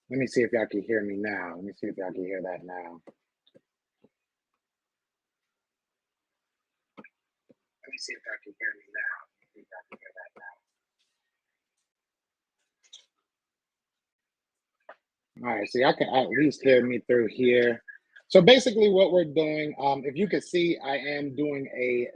Let me see if y'all can hear me now. Let me see if y'all can hear that now. Let me see if y'all can hear me now. Let me see if y'all can hear that now. All right, so y'all can at least hear me through here. So basically what we're doing, if you can see, I am doing a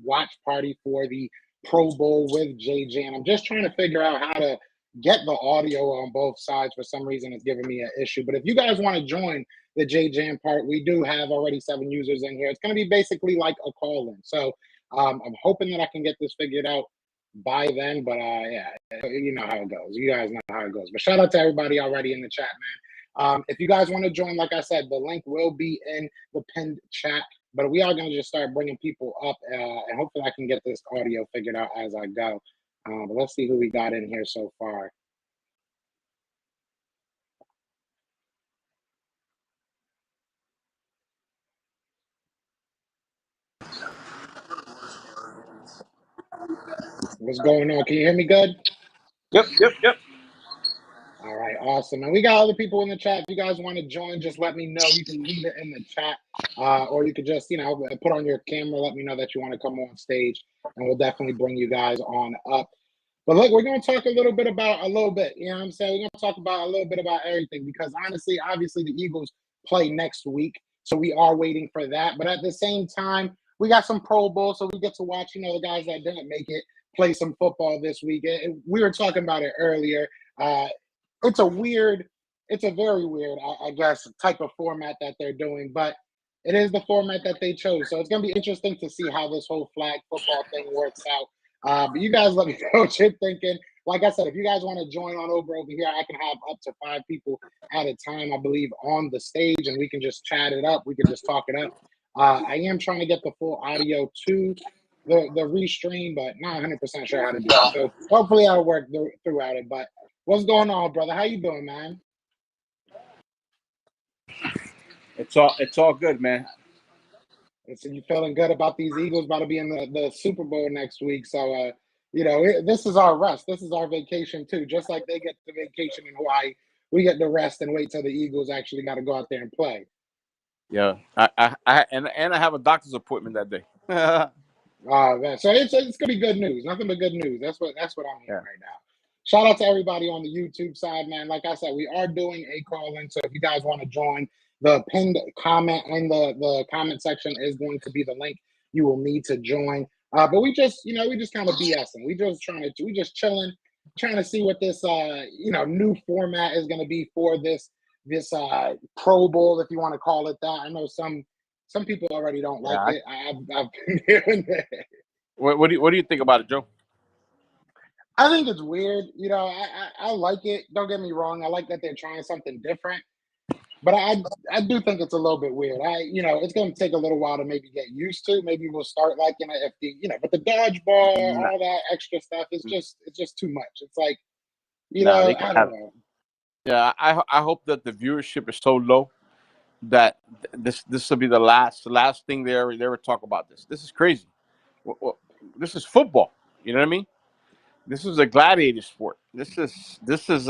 watch party for the Pro Bowl with JJAANN. I'm just trying to figure out how to get the audio on both sides. For some reason, it's giving me an issue. But if you guys want to join the JJAANN part, we do have already 7 users in here. It's going to be basically like a call-in. So I'm hoping that I can get this figured out by then. But yeah, you know how it goes. You guys know how it goes. But shout out to everybody already in the chat, man. If you guys want to join, like I said, the link will be in the pinned chat. But we are going to just start bringing people up, and hopefully I can get this audio figured out as I go. But let's see who we got in here so far. What's going on? Can you hear me good? Yep. All right, awesome. And we got other people in the chat. If you guys want to join, just let me know. You can leave it in the chat, or you could just, put on your camera, let me know that you want to come on stage, and we'll definitely bring you guys on up. But look, we're going to talk a little bit, you know what I'm saying? We're going to talk about a little bit about everything because honestly, obviously the Eagles play next week. So we are waiting for that. But at the same time, we got some Pro Bowl. So we get to watch, the guys that didn't make it play some football this week. We were talking about it earlier. It's a very weird, I guess, type of format that they're doing. But it is the format that they chose. So it's going to be interesting to see how this whole flag football thing works out. But you guys let me know what you're thinking. Like I said, if you guys want to join on over here, I can have up to 5 people at a time, I believe, on the stage, and we can just chat it up. We can just talk it up. I am trying to get the full audio to the restream, but not 100% sure how to do it. So hopefully I'll work throughout it. But what's going on, brother? How you doing, man? It's all good, man. So you feeling good about these Eagles about to be in the Super Bowl next week? So this is our rest. This is our vacation too. Just like they get the vacation in Hawaii, we get the rest and wait till the Eagles actually got to go out there and play. Yeah, I have a doctor's appointment that day. So it's gonna be good news. Nothing but good news. That's what I'm hearing right now. Shout out to everybody on the YouTube side, man. Like I said, we are doing a call-in. So if you guys want to join, the pinned comment in the comment section is going to be the link you will need to join. But we just kind of BSing. We just chilling, trying to see what this new format is going to be for this Pro Bowl, if you want to call it that. I know some people already don't like it. I've been hearing that. What do you think about it, Joe? I think it's weird. I like it. Don't get me wrong. I like that they're trying something different. But I do think it's a little bit weird. It's going to take a little while to maybe get used to. Maybe we'll start liking it but the dodgeball, all that extra stuff is just too much. It's like, I don't know. Yeah, I hope that the viewership is so low that this will be the last thing they ever talk about this. This is crazy. This is football. You know what I mean? This is a gladiator sport. This is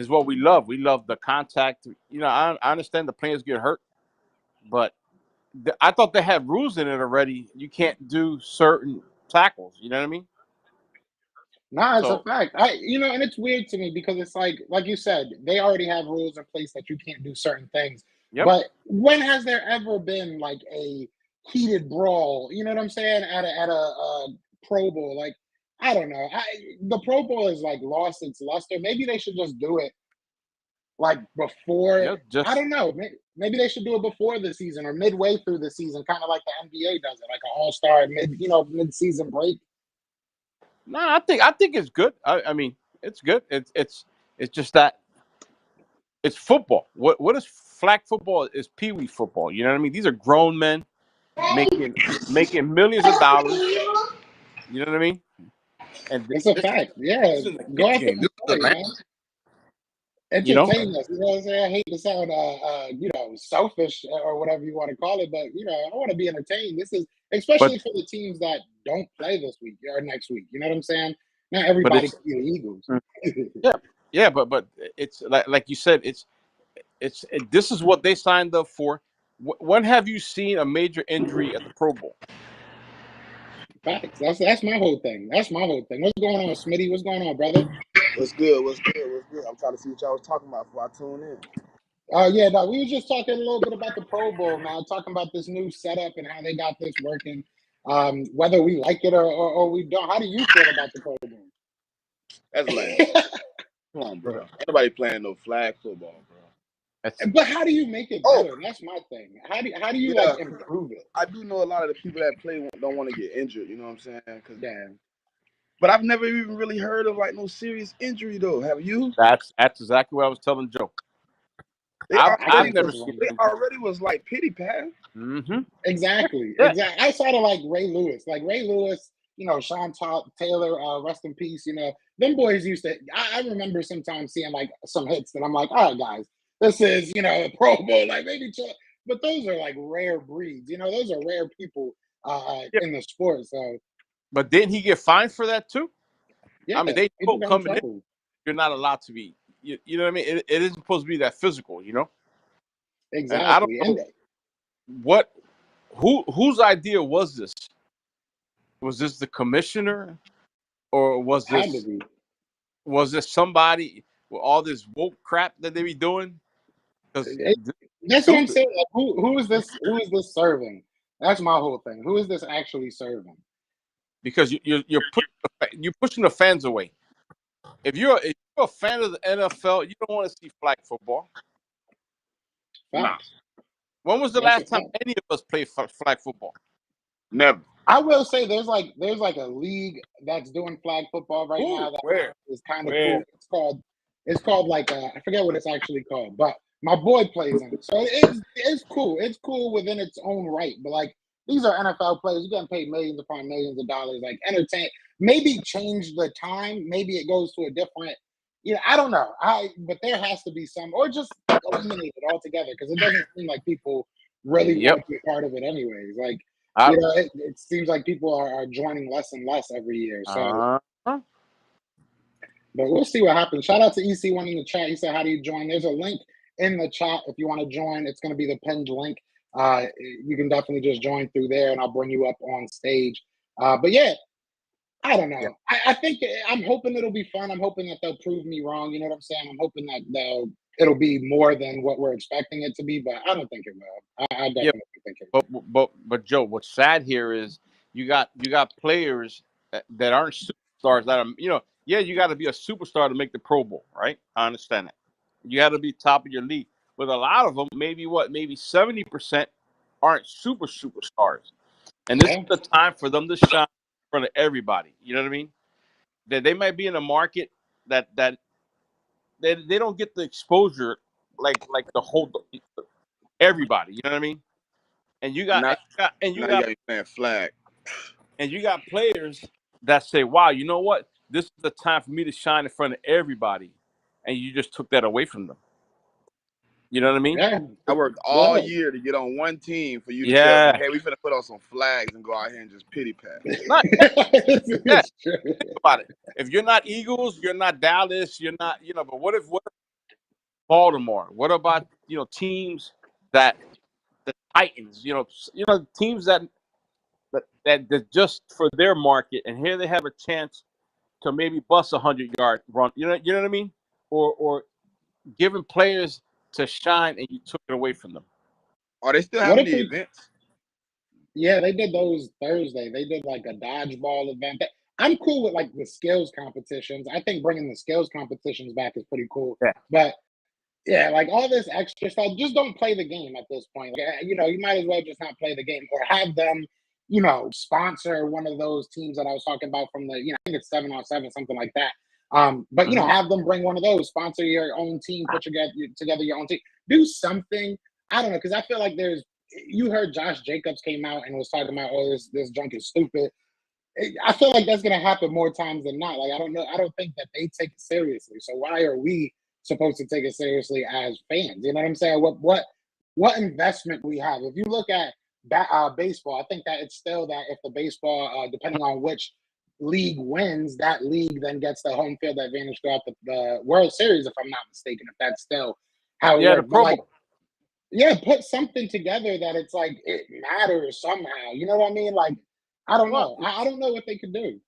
what we love. We love the contact. I understand the players get hurt, but I thought they had rules in it already. You can't do certain tackles. You know what I mean? Nah, it's a fact. And it's weird to me because it's like you said, they already have rules in place that you can't do certain things. Yep. But when has there ever been like a heated brawl? You know what I'm saying? At a Pro Bowl, like I don't know. The Pro Bowl is like lost its luster. Maybe they should just do it like before. I don't know. Maybe they should do it before the season or midway through the season, kind of like the NBA does it, like an all-star mid-season break. No, I think it's good. I mean, it's good. It's just that it's football. What is flag football? Is pee-wee football. You know what I mean? These are grown men making millions of dollars. You know what I mean? And it's a fact. Yeah, go out there and play, man. Entertain us. You know what I'm saying? I hate to sound selfish or whatever you want to call it, but I want to be entertained. This is especially for the teams that don't play this week or next week. You know what I'm saying? Not everybody can be the Eagles. Yeah, but it's like you said, this is what they signed up for. When have you seen a major injury at the Pro Bowl? Facts. That's my whole thing. That's my whole thing. What's going on, Smitty? What's going on, brother? What's good? What's good? What's good? I'm trying to see what y'all was talking about before I tune in. Yeah, no, we were just talking a little bit about the Pro Bowl, man. Talking about this new setup and how they got this working. Whether we like it or we don't. How do you feel about the Pro Bowl? That's lame. Come on, bro. Ain't nobody playing no flag football, bro. But how do you make it better? That's my thing. How do you like improve it? I do know a lot of the people that play don't want to get injured. You know what I'm saying? Yeah. But I've never even really heard of like no serious injury though. Have you? That's exactly what I was telling Joe. I've never seen it. They already was like pity pat. Mm-hmm. Exactly. Exactly. I saw it like Ray Lewis. Like Ray Lewis, Sean Taylor, rest in peace. Them boys used to. I remember sometimes seeing like some hits that I'm like, all right, guys, this is a Pro Bowl. Like maybe, but those are like rare breeds. Those are rare people in the sport. So. But didn't he get fined for that too? Yeah. I mean, they know coming in, you're not allowed to be. You know what I mean? It isn't supposed to be that physical. Exactly. And I don't know whose idea was this? Was this the commissioner, or was this somebody with all this woke crap that they be doing? Because that's what I'm saying. Like, who is this? Who is this serving? That's my whole thing. Who is this actually serving? Because you're pushing the fans away. If you're a fan of the NFL, you don't want to see flag football. Nah. When was the last time any of us played flag football? Never. I will say there's like a league that's doing flag football right now that is kind of cool. It's called like I forget what it's actually called, but my boy plays in it, so it's cool. It's cool within its own right. But like these are NFL players, you're getting paid millions upon millions of dollars. Like entertain, maybe change the time. Maybe it goes to a different. I don't know. But there has to be some, or just eliminate it altogether because it doesn't seem like people really want to be a part of it anyways. Like. It seems like people are joining less and less every year. So, but we'll see what happens. Shout out to EC1 in the chat. He said, "How do you join?" There's a link in the chat if you want to join. It's going to be the pinned link. You can definitely just join through there, and I'll bring you up on stage. But yeah, I don't know. Yeah. I think I'm hoping it'll be fun. I'm hoping that they'll prove me wrong. You know what I'm saying? I'm hoping that it'll be more than what we're expecting it to be, but I don't think it will. I definitely think it will. But Joe, what's sad here is you got players that aren't superstars that are you got to be a superstar to make the Pro Bowl, right? I understand that. You got to be top of your league. But a lot of them, maybe 70% aren't superstars, and this is the time for them to shine in front of everybody. You know what I mean? That they might be in a market that they don't get the exposure like the whole everybody. You know what I mean? And you got playing flag, and you got players that say, "Wow, you know what? This is the time for me to shine in front of everybody," and you just took that away from them. You know what I mean? Yeah. I worked all year to get on one team for you to tell me, "Hey, we finna put on some flags and go out here and just pity pat." Think about it. If you're not Eagles, you're not Dallas, you're not, but what if Baltimore? What about, teams that the Titans, teams that just for their market, and here they have a chance to maybe bust 100-yard run. You know what I mean? Or giving players to shine, and you took it away from them. Are they still having the events? Yeah, they did those Thursday. They did like a dodgeball event. I'm cool with like the skills competitions. I think bringing the skills competitions back is pretty cool. Yeah. But yeah, like all this extra stuff, just don't play the game at this point. Like, you might as well just not play the game or have them, sponsor one of those teams that I was talking about from the, I think it's 7-on-7, something like that. But have them bring one of those, sponsor your own team, put together your own team, do something. I don't know, because I feel like you heard Josh Jacobs came out and was talking about, oh, this junk is stupid. I feel like that's going to happen more times than not. Like, I don't know. I don't think that they take it seriously. So why are we supposed to take it seriously as fans? You know what I'm saying? What investment we have? If you look at baseball, I think that it's still that if the baseball, depending on which league wins, that league then gets the home field advantage throughout the World Series, if I'm not mistaken, if that's still how it Yeah, the works. But Pro like, Bowl. yeah, put something together that it's like it matters somehow. You know what I mean? Like, I don't Well, know. I don't know what they could do.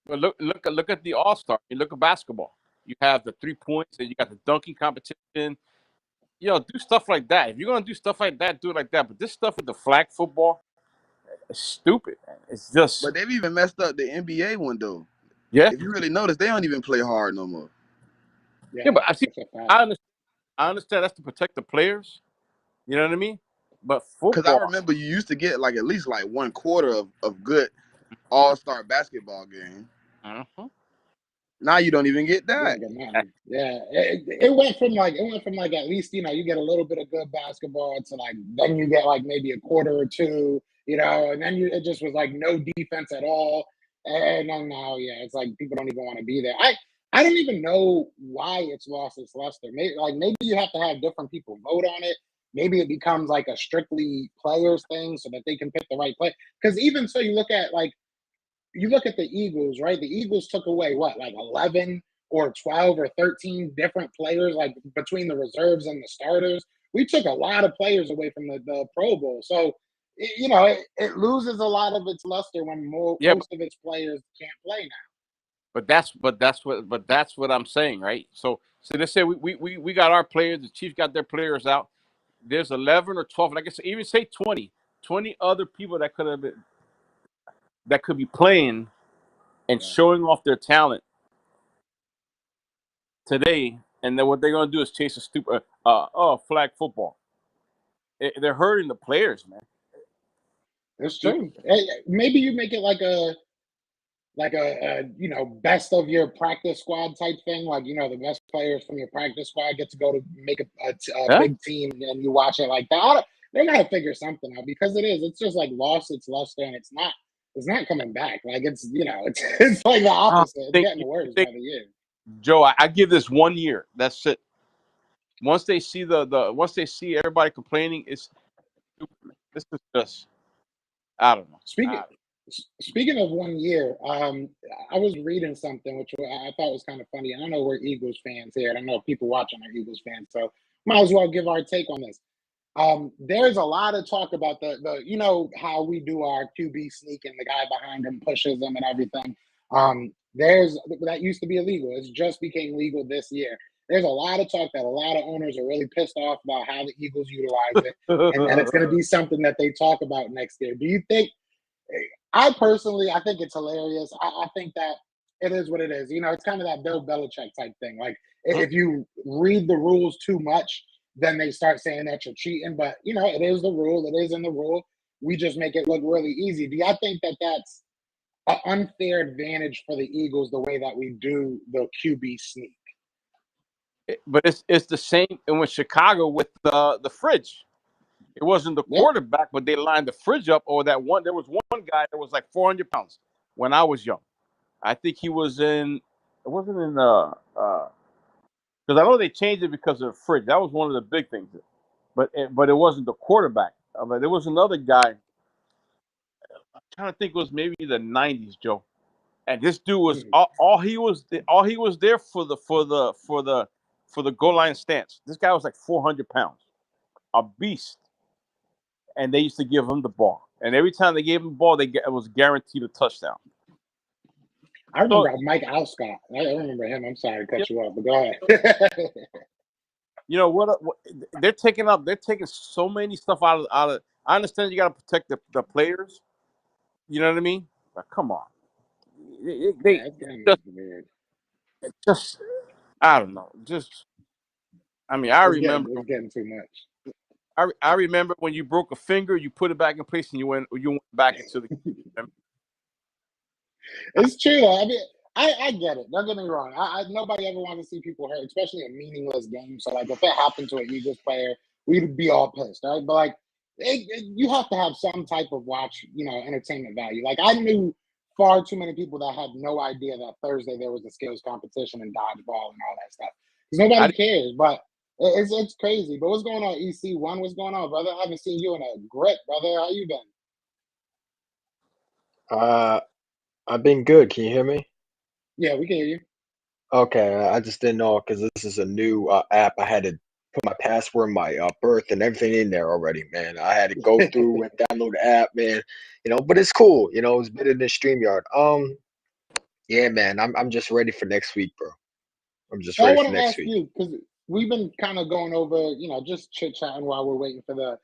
but look at the All Star. You look at basketball. You have the 3 points, and you got the dunking competition. You know, do stuff like that. If you're gonna do stuff like that, do it like that. But this stuff with the flag football is stupid. Man. It's just But they've even messed up the NBA one though. yeah, If you really notice, they don't even play hard no more. yeah. Yeah, But I see. that's a fact. I understand. I understand that's to protect the players. You know what I mean? But Because I football, remember you used to get like at least like 1/4 of good all-star basketball game. uh-huh. Now you don't even get You that. don't get nothing. Yeah, it went from like at least you get a little bit of good basketball to like then you get like maybe a quarter or two, and then it just was like no defense at all, and then now it's like people don't even want to be there. I don't even know why it's lost its luster. Maybe you have to have different people vote on it. Maybe it becomes like a strictly players thing so that they can pick the right play. Because even so, you look at the Eagles, right? The Eagles took away what, like 11 or 12 or 13 different players, like between the reserves and the starters. We took a lot of players away from the Pro Bowl. So, it loses a lot of its luster when yeah. most of its players can't play now. But that's what I'm saying, right? So they say we got our players. The Chiefs got their players out. There's 11 or 12, and I guess even say 20 other people that could be playing and Yeah. showing off their talent today, and then what they're gonna do is chase a stupid flag football. They're hurting the players, man. It's You- true. Maybe you make it like best of your practice squad type thing, like the best players from your practice squad get to go to make a Huh? big team and you watch it like that. They gotta figure something out because it's just like lost its luster and it's not coming back. Like it's like the I opposite. It's think getting you worse think by the year. Joe. I give this 1 year. That's it. Once they see once they see everybody complaining, it's this is just I don't know. Speaking speaking of 1 year, I was reading something which I thought was kind of funny. I don't know we're Eagles fans here. I don't know if people watching are Eagles fans, so might as well give our take on this. There's a lot of talk about the how we do our QB sneak and the guy behind him pushes them and everything. There's that used to be illegal. It's just became legal this year. There's a lot of talk that a lot of owners are really pissed off about how the Eagles utilize it, and that it's going to be something that they talk about next year. Do you think? I think it's hilarious. I think that it is what it is. It's kind of that Bill Belichick type thing. Like if you read the rules too much, then they start saying that you're cheating. But it is the rule. It is in the rule. We just make it look really easy. Do y'all think that that's an unfair advantage for the Eagles the way that we do the QB sneak? But it's the same in with Chicago with the fridge. It wasn't the Yep. quarterback, but they lined the fridge up. Or that one, there was one guy that was like 400 pounds when I was young. I think he was in. It wasn't in because I know they changed it because of the fridge. That was one of the big things. But it wasn't the quarterback. But there was another guy. I'm trying to think. It was maybe the '90s, Joe. And this dude was Mhm. all he was there for the goal line stance. This guy was like 400 pounds, a beast. And they used to give him the ball. And every time they gave him the ball, it was guaranteed a touchdown. I So remember Mike Alscott. I remember him. I'm sorry to cut you off, but go ahead. you know what they're taking up. They're taking so many stuff out of. I understand you got to protect the players. You know what I mean? But come on, Yeah, it's getting just weird. just I don't know. Just I mean, I It's getting remember. it's getting too much. I remember when you broke a finger, you put it back in place, and you went back into the. It's true though. I mean, I get it. Don't get me wrong. Nobody ever wants to see people hurt, especially a meaningless game. So like, if it happened to an Eagles player, we'd be all pissed, right? But like, you have to have some type of entertainment value. Like I knew far too many people that had no idea that Thursday there was a skills competition and dodgeball and all that stuff because I nobody cares. But it's crazy. But what's going on, EC1? What's going on, brother? I haven't seen you in a grip, brother. How you been? Uh, I've been good. Can you hear me? Yeah, we can hear you. Okay, I just didn't know because this is a new app. I had to put my password, my birth, and everything in there already, man. I had to go through and download the app, man. But it's cool. It's better than StreamYard. Yeah, man. I'm just ready for next week, bro. I'm just So I ready want for to next ask week. you because we've been kind of going over, just chit chatting while we're waiting for the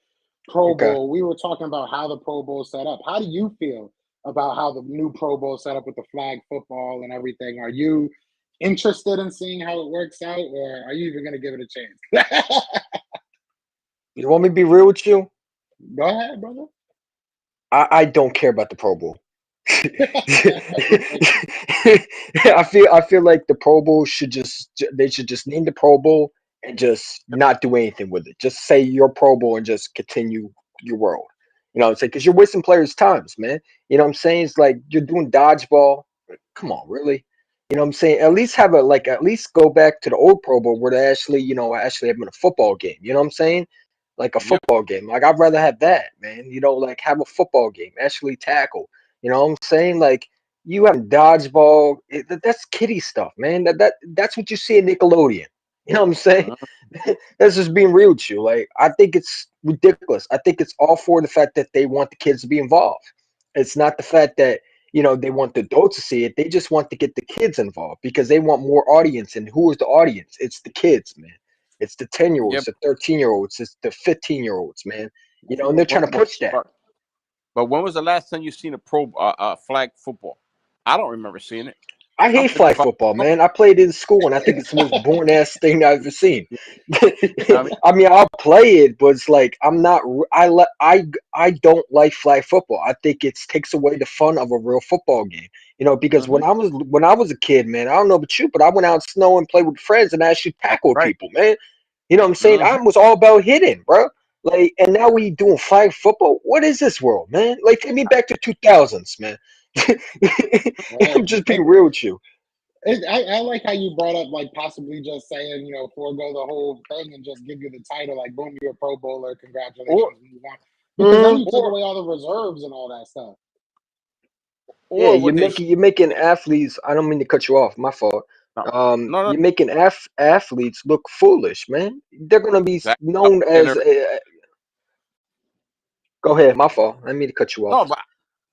Pro Okay. Bowl. We were talking about how the Pro Bowl set up. How do you feel about how the new Pro Bowl set up with the flag football and everything? Are you interested in seeing how it works out, or are you even going to give it a chance? You want me to be real with you? Go ahead, brother. I don't care about the Pro Bowl. Okay. I feel like the Pro Bowl they should just name the Pro Bowl and just not do anything with it. Just say your Pro Bowl and just continue your world. I'm saying? Because you're wasting players' times, man. What I'm saying? It's like you're doing dodgeball. Come on, really? What I'm saying? At least at least go back to the old Pro Bowl where they actually having a football game. You know what I'm saying? Like a Yep. football game. Like I'd rather have that, man. Like have a football game, actually tackle. You know what I'm saying? Like you have dodgeball. That's kiddie stuff, man. That's what you see in Nickelodeon. You know what I'm saying? Uh-huh. That's just being real with you. Like I think it's ridiculous. I think it's all for the fact that they want the kids to be involved. It's not the fact that they want the adults to see it. They just want to get the kids involved because they want more audience. And who is the audience? It's the kids, man. It's the 10-year-olds, Yep. the 13-year-olds, it's the 15-year-olds, man. That's a And they're good trying to point. push that. But when was the last time you seen a pro flag football? I don't remember seeing it. I I'm hate flag 55. football, man. I played it in school, and I think it's the most boring ass thing I've ever seen. You know what I mean? I mean, I'll play it, but it's like I'm not. I don't like flag football. I think it takes away the fun of a real football game. Because Mm-hmm. when I was a kid, man, I don't know about you, but I went out in snow and played with friends and actually That's tackled right. people, man. You know what I'm saying? I Mm-hmm. was all about hitting, bro. Like, and now we doing flag football. What is this world, man? Like, take me back to 2000s, man. Right. I'm just being real with you. I like how you brought up like possibly just saying, forego the whole thing and just give you the title, like boom, you're a Pro Bowler, Or congratulations, move on. Because then Mhm. you took or away all the reserves and all that stuff. Yeah, or what they should, you're making athletes. I don't mean to cut you off. My fault. no, no, You're making athletes look foolish, man. They're gonna be exactly. I was known saying as. earlier. Go ahead. My fault. I didn't mean to cut you off. No,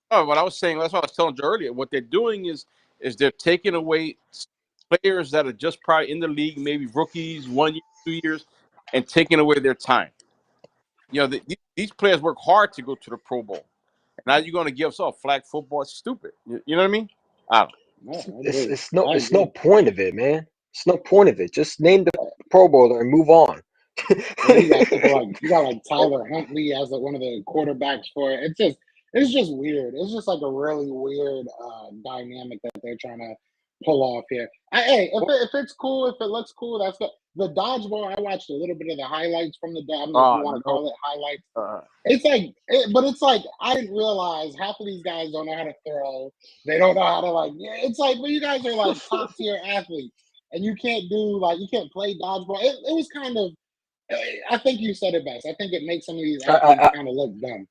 but what I was saying, that's what I was telling you earlier. What they're doing is they're taking away players that are just probably in the league, maybe rookies, 1 year, 2 years, and taking away their time. These players work hard to go to the Pro Bowl. Now you're going to give us all flag football. It's stupid. You know what I mean? I don't. No, I It's agree. it's no I it's no agree. point of it, man. It's no point of it. Just name the Pro Bowler and move on. And you got people like Tyler Huntley as one of the quarterbacks for it. It's just weird. It's just like a really weird dynamic that they're trying to pull off here. Hey, if it's cool, if it looks cool, that's good. The dodgeball, I watched a little bit of the highlights from the. I don't know if you want to No. call it highlights. Uh, It's like, but it's like I didn't realize half of these guys don't know how to throw. They don't know how to like. Yeah, it's like, well, you guys are like top tier athletes, and you can't do like you can't play dodgeball. It was kind of. I think you said it best. I think it makes some of these athletes I, kind of look dumb.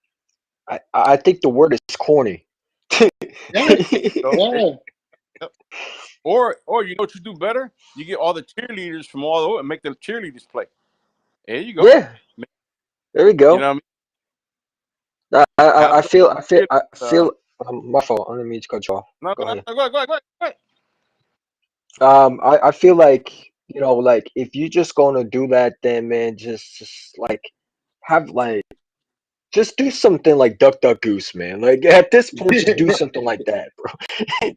I think the word is corny. Yeah, so there yeah, you go. Or you know what you do better? You get all the cheerleaders from all over and make the cheerleaders play. There you go. Yeah, there we You go. know what I mean? I Have I some feel I feel cheerleaders. I feel my fault. I didn't mean to cut you off. No, Go go ahead, ahead. go ahead, go ahead, go ahead. Go ahead. I feel like like if you're just gonna do that, then man, just like have like just do something like Duck Duck Goose, man. Like at this point, just do something like that, bro.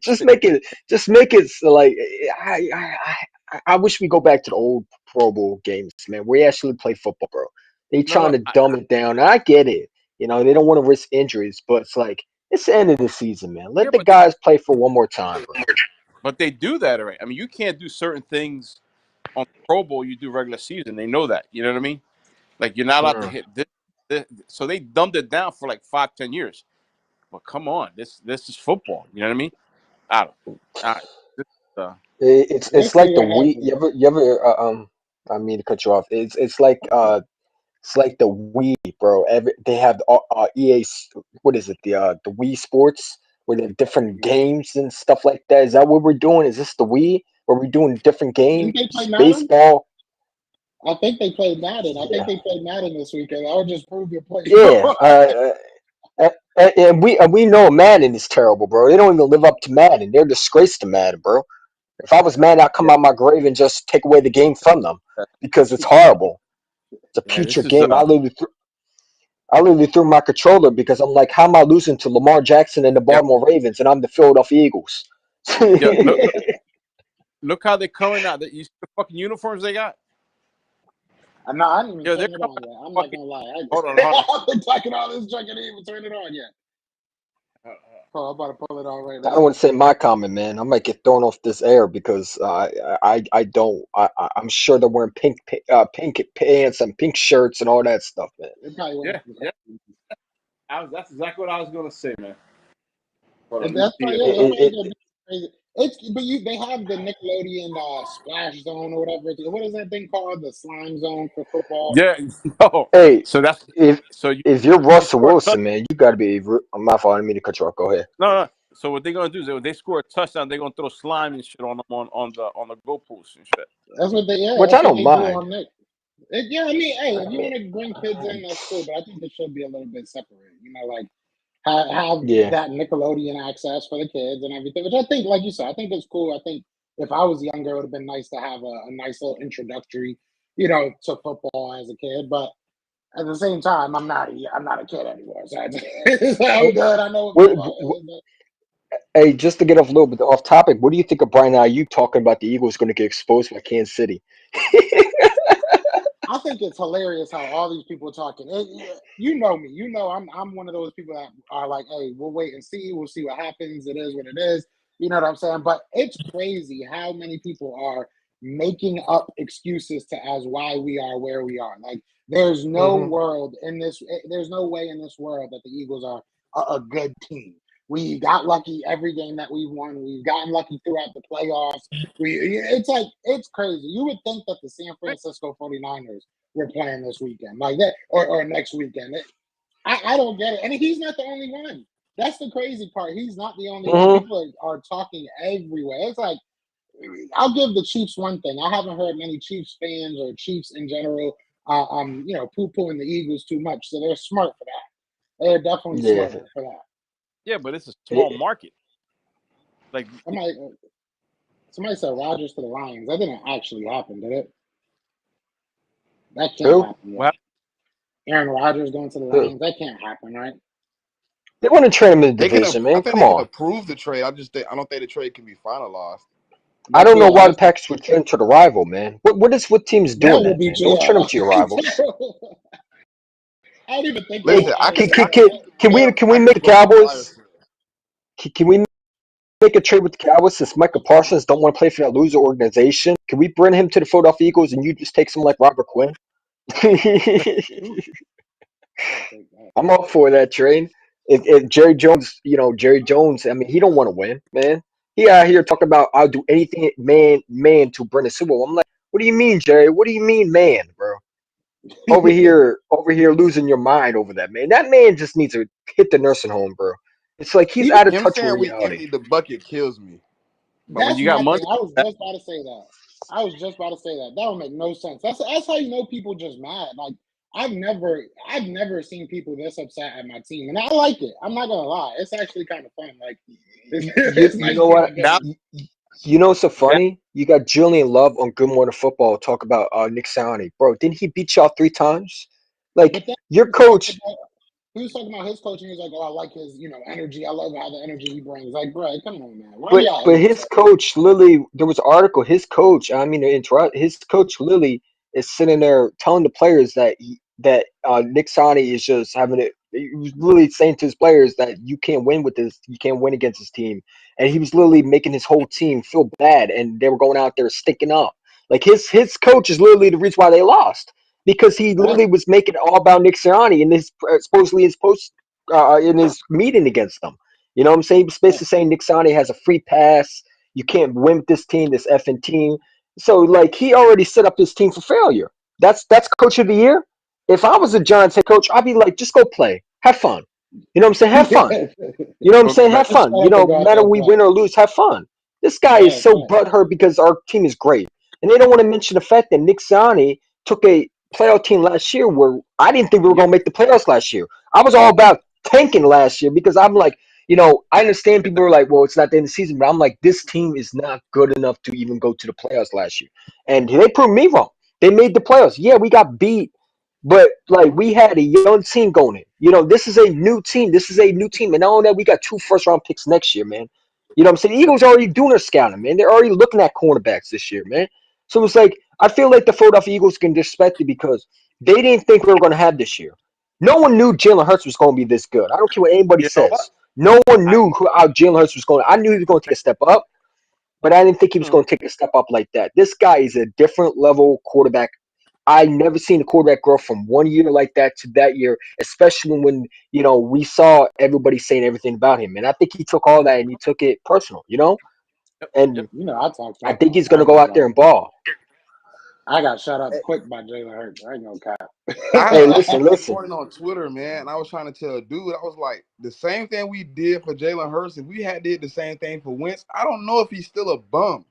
Just make it so, like I wish we go back to the old Pro Bowl games, man. Where we actually play football, bro. They No, trying no. to dumb it down. And I get it. They don't want to risk injuries, but it's like it's the end of the season, man. Yeah, Let the guys play for one more time, bro. but they do that already. I mean, you can't do certain things on Pro Bowl you do regular season. They know that. You know what I mean? Like you're not allowed to Mm. hit this. So they dumbed it down for like 5, 10 years. But come on, this is football. You know what I mean? I don't. I, this, It's we'll like see the what Wii. happens. You ever I mean to cut you off. It's like the Wii, bro. They have EA. What is it? The Wii Sports, with the different games and stuff like that? Is that what we're doing? Is this the Wii? Where we're doing different Didn't they play games, Madden? baseball? I think they played Madden. I think Yeah, they played Madden this weekend. I would just prove your point. yeah. And we know Madden is terrible, bro. They don't even live up to Madden. They're a disgrace to Madden, bro. If I was Madden, I'd come Yeah, out my grave and just take away the game from them yeah. because it's horrible. It's a Yeah, this putrid is game. I literally threw my controller because I'm like, how am I losing to Lamar Jackson and the yeah, Baltimore Ravens, and I'm the Philadelphia Eagles? yeah. Look how they're coming out. You see the fucking uniforms they got? No, I didn't even Yo, they're turn it coming on out yet. I'm not fucking. gonna lie. Hold on, hold on. I've been talking all this junk and I didn't even turn it on yet. Uh, Oh, I'm about to pull it on right I don't now. want to say my comment, man. I might get thrown off this air because I don't. I'm sure they're wearing pink pants and pink shirts and all that stuff, man. It probably went yeah, to the yeah. That's exactly what I was gonna say, man. Hold on, And let me that's see probably it. it. Hold That's on. It, probably it, gonna be crazy. It's but they have the Nickelodeon splash zone or whatever. What is that thing called? The slime zone for football. Yeah, no. hey, So that's if so you if you're you Russell score a touchdown. Wilson, man, you got to be. My fault. I didn't mean to cut you off. Go ahead. No, no. So what they're gonna do is when they score a touchdown, they're gonna throw slime and shit on them on the goalposts and shit. That's what they Which I that's what don't they do mind. on Nick. Yeah, I mean, hey, I if you mean, want to bring kids in, that's cool. But I think it should be a little bit separated. Like have yeah. that Nickelodeon access for the kids and everything, which I think, like you said, I think it's cool. I think if I was younger, it would have been nice to have a nice little introductory, to football as a kid. But at the same time, I'm not a kid anymore, so I'm good. I know what What, football is. hey, just to get off a little bit off topic, what do you think of Brian Ayuk talking about the Eagles going to get exposed by Kansas City? I think it's hilarious how all these people are talking. You know me. You know I'm one of those people that are like, hey, we'll wait and see. We'll see what happens. It is what it is. You know what I'm saying? But it's crazy how many people are making up excuses to as why we are where we are. Like there's no Hmm. world in this. There's no way in this world that the Eagles are a good team. We got lucky every game that we've won. We've gotten lucky throughout the playoffs. It's like it's crazy. You would think that the San Francisco 49ers were playing this weekend, like that, or next weekend. I don't get it. And he's not the only one. That's the crazy part. He's not the only one. Hmm. People are talking everywhere. It's like I'll give the Chiefs one thing. I haven't heard many Chiefs fans or Chiefs in general, poo-pooing the Eagles too much. So they're smart for that. They're definitely smart Yeah. for that. Yeah, but it's a small It- market. Like Somebody, somebody said Rodgers to the Lions. That didn't actually happen, did it? That can't who? happen what yet. happened? Aaron Rodgers going to the Who? Lions. That can't happen, right? They want to trade him in the They can. division, I man. think Come they can on. approve the trade. I don't think the trade can be finalized. I But don't know yeah, why the Packers would trade him to the rival, man. What team's that doing would that, be man? Don't trade him to your rivals. I don't even think Hey, Listen, about I Aaron can. can, I can, can. can, Rodgers. can Yeah, we the can we Packers make the go to the Flyers. Cowboys? Can we make a trade with the Cowboys since Michael Parsons don't want to play for that loser organization? Can we bring him to the Philadelphia Eagles and you just take someone like Robert Quinn? I'll take that. I'm all for that trade. If Jerry Jones, Jerry Jones, I mean, he don't want to win, man. He out here talking about I'll do anything, man, to bring the Super Bowl. I'm like, what do you mean, Jerry? What do you mean, man, bro? Over here, losing your mind over that man. That man just needs to hit the nursing home, bro. It's like he's out of Him touch with saying we reality. empty the bucket kills me. But when That's you got my money, thing. I was that, just about to say that. I was just about to say that. That would make no sense. That's how you know people just mad. Like I've never seen people this upset at my team, and I like it. I'm not gonna lie. It's actually kind of fun. Like You it's you nice know being what? a now, villain. You know what's so now, funny? You got Julian Love on Good Morning Football talk about Nick Sirianni, bro. Didn't he beat y'all 3 times? Like But then your coach, he was talking about his coaching. He was like, "Oh, I like his, energy. I love how the energy he brings." Like, bro, come on, man. Why but y'all but hate his so? coach literally, there was an article. His coach, I mean to interrupt, his coach literally is sitting there telling the players that Nick Sirianni is just having it. He was literally saying to his players that you can't win with this, you can't win against this team, and he was literally making his whole team feel bad, and they were going out there stinking up. Like his coach is literally the reason why they lost because he Right, literally was making it all about Nick Sirianni in his supposedly his post in his meeting against them. You know what I'm saying? He was right. basically saying Nick Sirianni has a free pass. You can't win with this team, this effing team. So like he already set up his team for failure. That's coach of the year. If I was a Giants head coach, I'd be like, just go play, have fun. You know what I'm saying? Have fun. You know what I'm saying? Have Just fun. tell You him to know, go no out matter there and we play. win or lose, have fun. This guy is Right, so right. butthurt because our team is great, and they don't want to mention the fact that Nick Sirianni took a playoff team last year where I didn't think we were Yep. going to make the playoffs last year. I was all about tanking last year because I'm like, you know, I understand people are like, well, it's not the end of the season, but I'm like, this team is not good enough to even go to the playoffs last year, and they proved me wrong. They made the playoffs. Yeah, we got beat, but like we had a young team going in. You know, this is a new team. This is a new team. And not only that, we got 2 first-round picks next year, man. You know what I'm saying? The Eagles already doing their scouting, man. They're already looking at cornerbacks this year, man. So it's like I feel like the Philadelphia Eagles can disrespect it because they didn't think we were going to have this year. No one knew Jalen Hurts was going to be this good. I don't care what anybody You know what? says. No one I knew how Jalen Hurts was going. I knew he was going to take a step up, but I didn't think he was mm, going to take a step up like that. This guy is a different level quarterback. I never seen a quarterback grow from 1 year like that to that year, especially when you know we saw everybody saying everything about him. And I think he took all that and he took it personal, you know. yep, yep. And You know, I talk I that think talk. he's I gonna ain't go gonna out there lie. and ball. I got shut up quick by Jalen Hurts. I ain't gonna cap. Hey, I listen, saw this listen. morning on Twitter, man. And I was trying to tell a dude, I was like, the same thing we did for Jalen Hurts, if we had did the same thing for Wentz, I don't know if he's still a bum.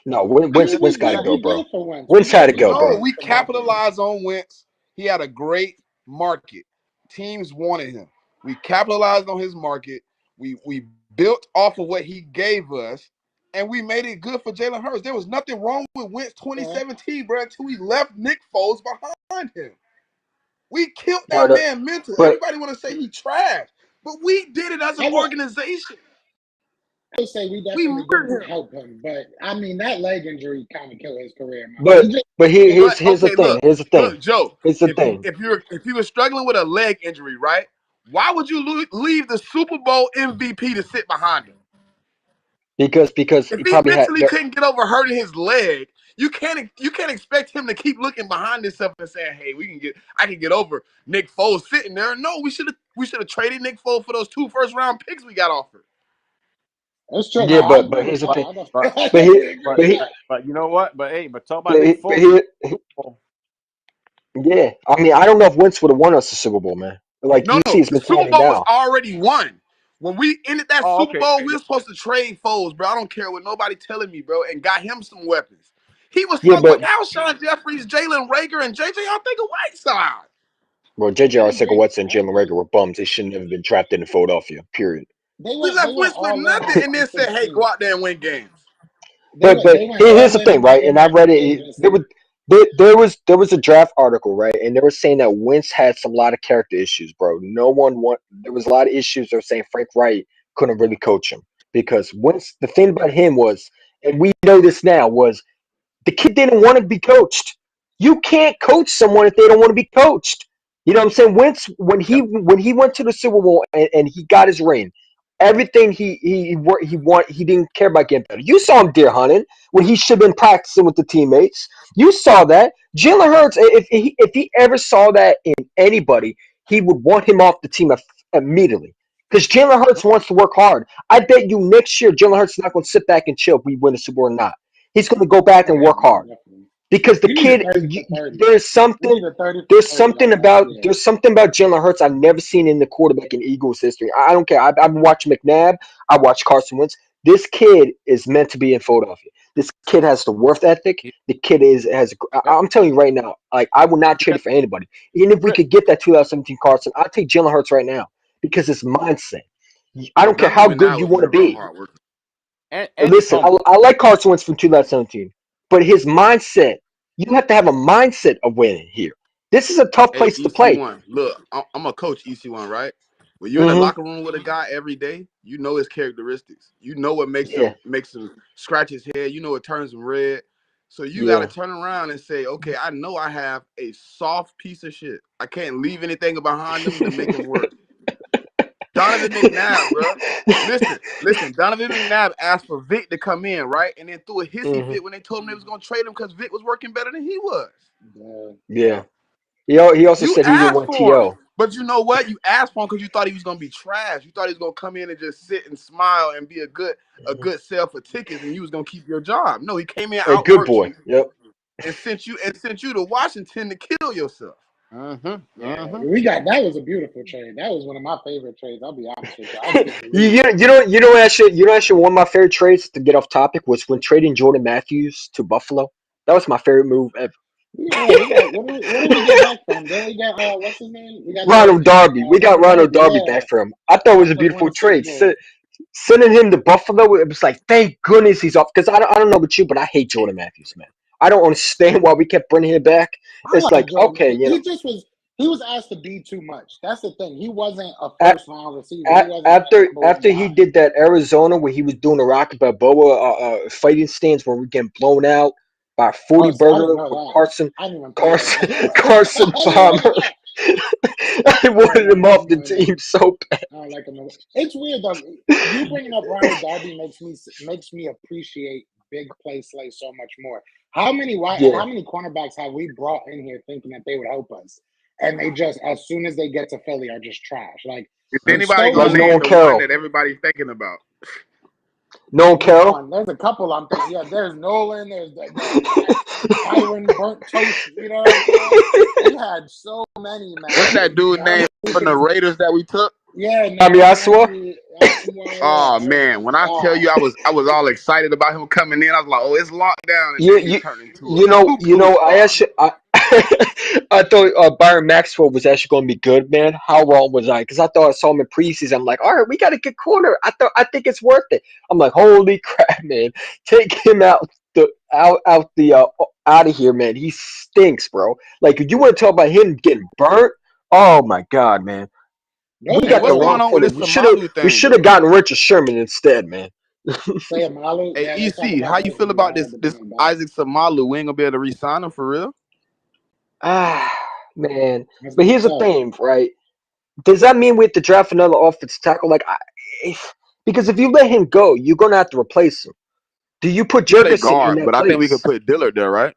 No, I mean, Wentz got to go, we bro. did for Wentz. Wentz had to We go, did No, bro. Wentz we for both of them. capitalized on Wentz. He had a great market. Teams wanted him. We capitalized on his market. We built off of what he gave us, and we made it good for Jalen Hurts. There was nothing wrong with Wentz Yeah. 2017, bro, until we left Nick Foles behind him. We killed that But man mental. but Everybody want to say he trash, but we did it as an I would, organization. I would say we We definitely didn't murdered him. help him, but I mean that leg injury kind of killed his career, man. Like but he just here's But here's the okay, thing. Here's the thing. look, Joe. Here's the thing. If you were struggling with a leg injury, right? Why would you leave the Super Bowl MVP to sit behind him? Because If he he probably had mentally couldn't get over hurting his leg, you can't expect him to keep looking behind himself and saying, "Hey, I can get over Nick Foles sitting there." No, we should have traded Nick Foles for those 2 first-round picks we got offered. it's true. yeah, I but agree with here's the that. thing. I But But he definitely agree but but with he that. but you know what? But hey, but talk about but, Nick but Foles. here yeah. I mean, I don't know if Wentz would have won us the Super Bowl, man. Like No, you see no, his the Super mentality Bowl was now. already won. When we ended that Oh, Super okay. Bowl, we were supposed to trade Foles, bro. I don't care what nobody telling me, bro, and got him some weapons. He was Yeah, stuck with but Alshon Jeffries, Jalen Rager, and JJ. I think a Whiteside. well, They JJ were great. Arcega-Whiteston and Jalen Rager were bums. They shouldn't have been drafted in Philadelphia. Period. We They left went Wentz with all in nothing, in and then said, "Hey, go 2016. out there and win games." But They went here's all the in thing, in that right? in And I that read free it. agency. There was a draft article, right? And they were saying that Wentz had some lot of character issues, bro. No one want. There was a lot of issues. They were saying Frank Wright couldn't really coach him because Wentz. The thing about him was, and we know this now, was the kid didn't want to be coached. You can't coach someone if they don't want to be coached. You know what I'm saying? Wentz Yep. when he went to the Super Bowl and he got his ring, everything he didn't care about getting better. You saw him deer hunting when he should have been practicing with the teammates. You saw that. Jalen Hurts, if he ever saw that in anybody, he would want him off the team immediately. Because Jalen Hurts wants to work hard. I bet you next year Jalen Hurts is not going to sit back and chill if we win the Super Bowl or not. He's going to go back Oh and yeah, work most hard definitely. because the We need a kid 30 for 30. there's We something need a 30 for 30 like last year. there's something about Jalen Hurts I've never seen in the quarterback in Eagles history. I don't care. I've watched McNabb. I watched Carson Wentz. This kid is meant to be in Philadelphia. This kid has the worth ethic. He- The kid Yep. I'm telling you right now, like I would not He trade has it for anybody. Even if we grit. could get that 2017 Carson, I'd take Jalen Hurts right now because his mindset. I But don't care how Donovan good now you was want to never a be. hard worker. And he's Listen, humble. I like Carson Wentz from 2017, but his mindset, you have to have a mindset of winning here. This is a tough Hey, place to play. EC1. Look, I'm a coach, EC1, right? When you're in the Hmm. locker room with a guy every day, you know his characteristics. You know what Yeah, makes him scratch his head. You know what turns him red. So you got to yeah. turn around and say, okay, I know I have a soft piece of shit. I can't leave anything behind him to make him work. Donovan McNabb, bro. Listen. Donovan McNabb asked for Vic to come in, right? And then threw a hissy Hmm. fit when they told him they was going to trade him because Vic was working better than he was. Yeah. Yeah. He also You said he didn't asked want for him. To. But you know what? You asked for him because you thought he was gonna be trash. You thought he was gonna come in and just sit and smile and be a good sell for tickets, and you was gonna keep your job. No, he came in, A good outworked boy. you, Yep. and sent you to Washington to kill yourself. Yeah, we got that was a beautiful trade. That was one of my favorite trades. I'll be honest with you. I you, can't you believe. you know actually one of my favorite trades to get off topic was when trading Jordan Matthews to Buffalo. That was my favorite move ever. Yeah, we got what did we get back from? Then we got what's his name? We got the Ronald Darby. We got Ronald Ronald Darby. Darby Yeah, back for him. I thought it was a helped us win beautiful the Super trade. Bowl. Sending him to Buffalo, it was like, thank goodness he's off. Because I don't know about you, but I hate Jordan Matthews, man. I don't understand why we kept bringing him back. I It's like like, Jordan. okay, you know, He was asked to be too much. That's the thing. He wasn't a a- first round receiver. He wasn't like a number one after he guy. did that Arizona where he was doing the Rocky Balboa fighting stance where we're getting blown out by a 40 Oh, so I didn't burger know with that. I didn't even think of Carson that. Carson I didn't look at Palmer. that. I wanted him off the team so bad. I don't like him. It's weird though. You bringing up Ronald Darby makes me appreciate big play Slay so much more. How many Yeah. cornerbacks have we brought in here thinking that they would help us, and they just as soon as they get to Philly are just trash? Like Is we anybody stole gonna Like them. name Nolan the one Carroll. that everybody's thinking about? Nolan Which Carroll. one? There's a couple I'm thinking. Yeah, there's Nolan. There's the Tyron burnt toast. You know what I'm saying? We had so many, man. What's that dude name from the Raiders that we took? Yeah, Aswa? Oh man, when I tell you I was all excited about him coming in, I was like, oh, it's locked down, and You then he you turned into a I superstar. actually I thought Byron Maxwell was actually going to be good, man. How wrong was I? Because I thought I saw him in preseason. I'm like, all right, we got a good corner. I think it's worth it. I'm like, holy crap, man! Take him out of here, man. He stinks, bro. Like, if you want to talk about him getting burnt, oh my god, man. We Hey, got the what's wrong going on with corner. this Samalu We thing, should have though? gotten Richard Sherman instead, man. Say Malu. Hey, Yeah, they talk EC, about how you that. feel We about might this have to bring this him back. Isaac Samalu? We ain't gonna be able to re-sign him for real. Ah, man. That's But gonna here's the suck. thing, right? Does that mean we have to draft another offensive tackle? Because if you let him go, you're gonna have to replace him. Do you put He play Jurgensen in guard, that but I think we could place? put Dillard there, right?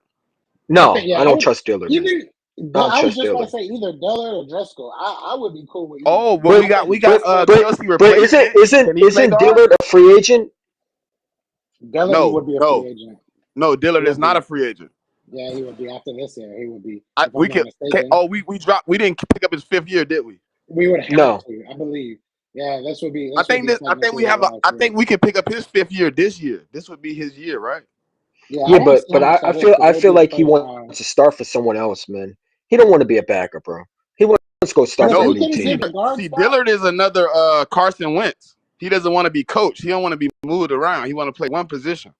I think No, yeah. I I don't would trust Dillard, man. even. I don't I was trust just about to Dillard. say either Dillard or Driscoll. I would be cool with either Oh, one. but But we got but Kelsey but isn't replacement. isn't Can he play isn't guard? Dillard a free agent? Dillard, he No, would be a free no, agent. no. He Dillard is would not be. a free agent. Yeah, he would be after this year. He would be, I, if I'm we not can. mistaken. Oh, we dropped. We didn't pick up his 5th year, did we? We would have No. to, I believe. Yeah, this would be I think this. I think technically we his have. last I year. think we can pick up his 5th year this year. This would be his year, right? Yeah, I Yeah, want to see but how much I that is because I it would feel be a like he first wants round. to start for someone else, man. He don't want to be a backup, bro. He wants to go start Because for a No, he new can see, get team. the guard see, spot. Dillard is another Carson Wentz. He doesn't want to be coached. He don't want to be moved around. He want to play one position.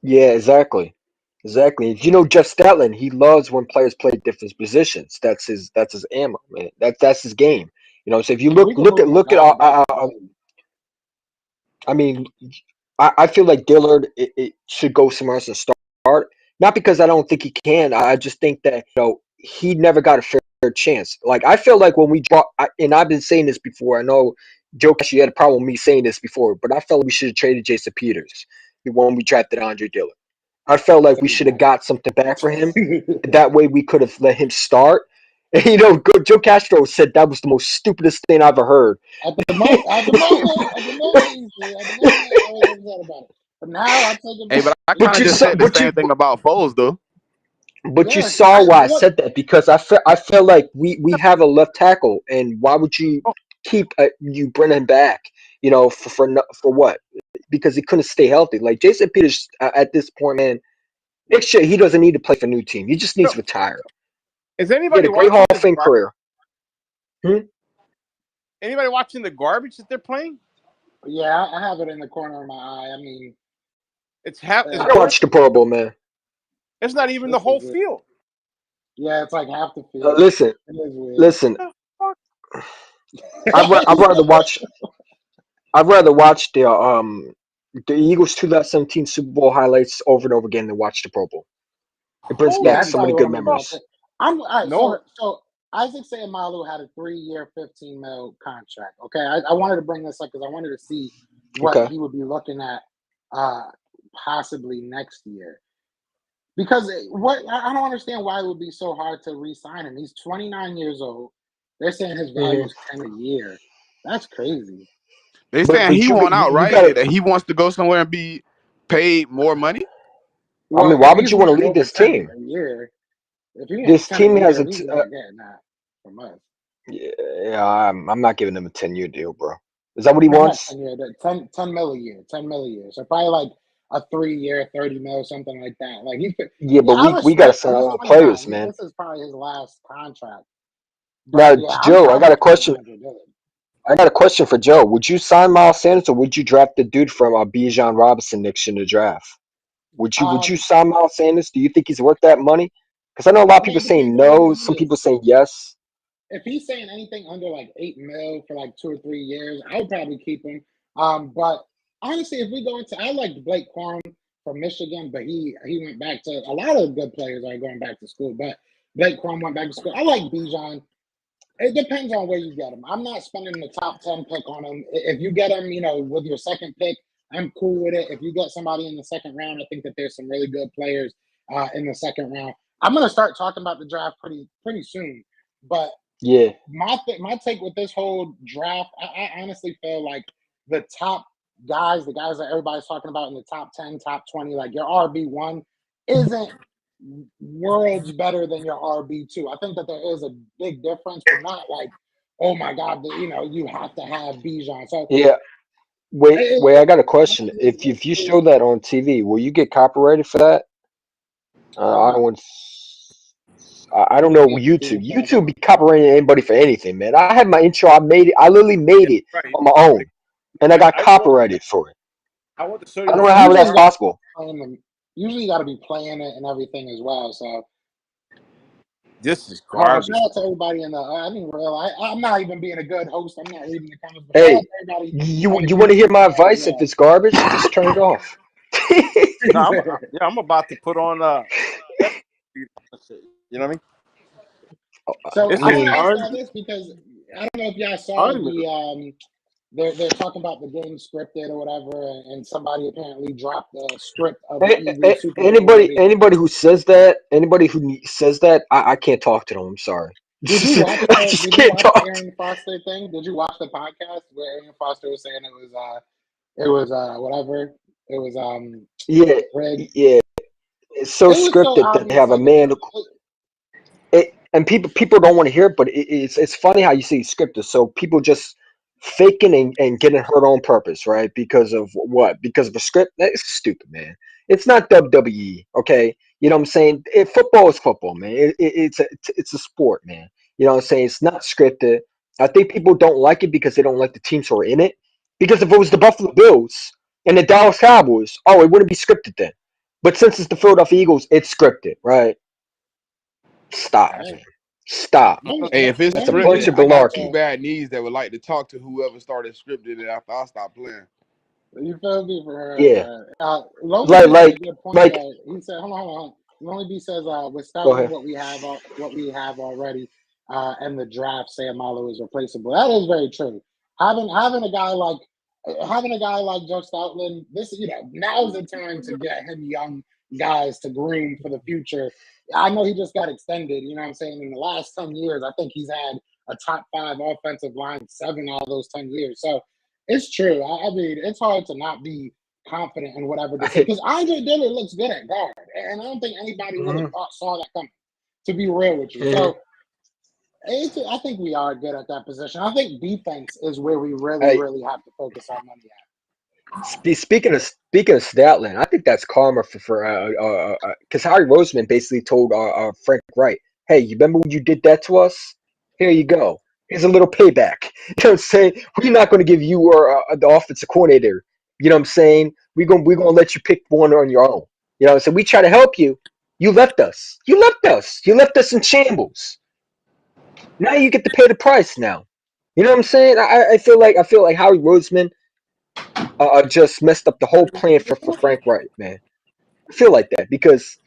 Yeah, exactly. Exactly. You know, Jeff Statland, he loves when players play different positions. That's his ammo, man. That's his game. You know, so if you If we can move look at McGowan back, good. I mean, I feel like Dillard it should go somewhere else and start. Not because I don't think he can. I just think that he never got a fair chance. Like I feel like when we and I've been saying this before. I know Joe Castro had a problem with me saying this before, but I felt like we should have traded Jason Peters when we drafted Andre Dillard. I felt like we Same should have got something back for him. That way we could have let him start. And Joe Castro said that was the most stupidest thing I've ever heard. At the moment, I was upset about it. But now I take it Hey, back. but I But kind of you just saw, said the same thing about Foles, though. but you Yes, saw why I what? said that because I felt like we have a left tackle, and why would you keep you bring him back? For what? Because he couldn't stay healthy. Like Jason Peters at this point, man. Next year he doesn't need to play for a new team. He just needs No, to retire. is He had anybody a great watching Hall of this Fame garbage? career. Anybody watching the garbage that they're playing? Yeah, I have it in the corner of my eye. I mean, It's half. I It's uh, don't barely. watch the Pro Bowl, man. It's not even the this whole is it. field. Yeah, it's like half the field. Listen, It is weird. listen. What the I'd rather watch. I'd rather watch the Eagles 2017 Super Bowl highlights over and over again than watch the Pro Bowl. It brings Yeah, back that's Holy so probably many what good I'm about to. memories. I'm all right. no! So Isaac Sayamalu had a 3-year, 15 mil contract. Okay, I wanted to bring this up because I wanted to see what Okay. he would be looking at, possibly next year. Because I don't understand why it would be so hard to re-sign him. He's 29 years old. They're saying his value hmm is 10 a year. That's crazy. They But saying he want out, you right? got to. That he wants to go somewhere and be paid more money. I Well, mean, if why would he's you want to wanting leave over this 10 team? a year, if he wants This 10 a team has year, a. he's not getting that. from us. Yeah, I'm not giving him a 10-year deal, bro. Is that what he Not wants? 10 year, 10 mil a year, 10 mil a year. So probably like a 3 year, 30 mil, something like that. Like Yeah, but I we gotta respect sign him. a He's lot of 29. players, man. This is probably his last contract. Now, But yeah, I'm Joe, I fine got a with paying question. 100 million. I got a question for Joe. Would you sign Miles Sanders or would you draft the dude from Bijan Robinson next year in the draft? Would you sign Miles Sanders? Do you think he's worth that money? Because I know a lot I of mean, people it saying depends on what no, he some people is. saying yes. If he's saying anything under like 8 mil for like 2 or 3 years, I would probably keep him. But honestly, if we go into, I liked Blake Corum from Michigan, but he went back to a lot of good players are going back to school. But Blake Corum went back to school. I like Bijan. It depends on where you get him. I'm not spending the top 10 pick on him. If you get him, with your second pick, I'm cool with it. If you get somebody in the second round, I think that there's some really good players in the second round. I'm gonna start talking about the draft pretty soon. But Yeah. my take with this whole draft, I honestly feel like the top guys, the guys that everybody's talking about in the top 10, top 20, like your RB1, isn't worlds better than your RB2. I think that there is a big difference, but not like, oh my God, you have to have Bijan. So Yeah. Wait, I got a question. If you show it's that on TV, will you get copyrighted for that? I don't what? want. I don't know Yeah, being YouTube. a fan of YouTube football. be copyrighting anybody for anything, man. I had my intro. I made it. I literally Yeah, made it right. on my own, and I got I want copyrighted for it. I want to show I you don't the know Well, how video. usually that's you got possible. usually you got to be playing it and everything as well. So This is hold on, shout garbage. out to everybody in the. I didn't realize I'm not even being a good host. I'm not reading the comments, but shout out Hey, to everybody you on the you want to hear YouTube my chat as advice? If well. it's garbage, just turn it off. No, I'm about to put on you know what I mean? So I This I is mean, asked all this because I don't know if y'all saw unbelievable. the they're talking about the game scripted or whatever, and somebody apparently dropped the script of the Eagles Super Bowl anybody already. anybody who says that, says that, I can't talk to them. I'm sorry. Did you watch I the just Did you can't watch the talk. Aaron Foster thing? Did you watch the podcast where Aaron Foster was saying it was whatever it was Yeah, rigged? yeah. It's so It was so scripted that they obvious. have a Like man. And people don't want to hear it, but it's funny how you see scripted. So people just faking and getting hurt on purpose, right? Because of what? Because of a script? That's stupid, man. It's not WWE, okay? You know what I'm saying? Football is football, man. It's a sport, man. You know what I'm saying? It's not scripted. I think people don't like it because they don't like the teams who are in it. Because if it was the Buffalo Bills and the Dallas Cowboys, oh, it wouldn't be scripted then. But since it's the Philadelphia Eagles, it's scripted, right? Stop, hey, man. Stop. Hey, if it's It's a the only bunch scripted, thing of I I got two malarkey. bad knees that would like to talk to whoever started scripted it after I stopped playing. You feel me for her, Yeah. man. Lonely Like B made like a good point like though. He said, "Hold on. Lonely B says, we're go starting with ahead. what we have already, and the draft. Sam Malo is replaceable. That is very true. Having a guy like Joe Stoutland, now's the time to get him young guys to groom for the future. I know he just got extended. You know what I'm saying? In the last 10 years, I think he's had a top five offensive line 7 out of those 10 years. So it's true. I mean, it's hard to not be confident in whatever decision because Andre Dillard looks good at guard, and I don't think anybody really Mhm. saw that coming. To be real with you, Mhm. so I think we are good at that position. I think defense is where we really, Hey, really have to focus our money speaking of Statland, I think that's karma for because Harry Roseman basically told Frank Wright, "Hey, you remember when you did that to us? Here you go. Here's a little payback." You know what I'm saying? We're not going to give you the offensive coordinator. You know what I'm saying? We're gonna let you pick one on your own. You know what I'm saying? We try to help you. You left us. You left us. You left us in shambles. Now you get to pay the price. Now, you know what I'm saying? I feel like Howie Roseman just messed up the whole plan for at. Frank Wright, man. I feel like that because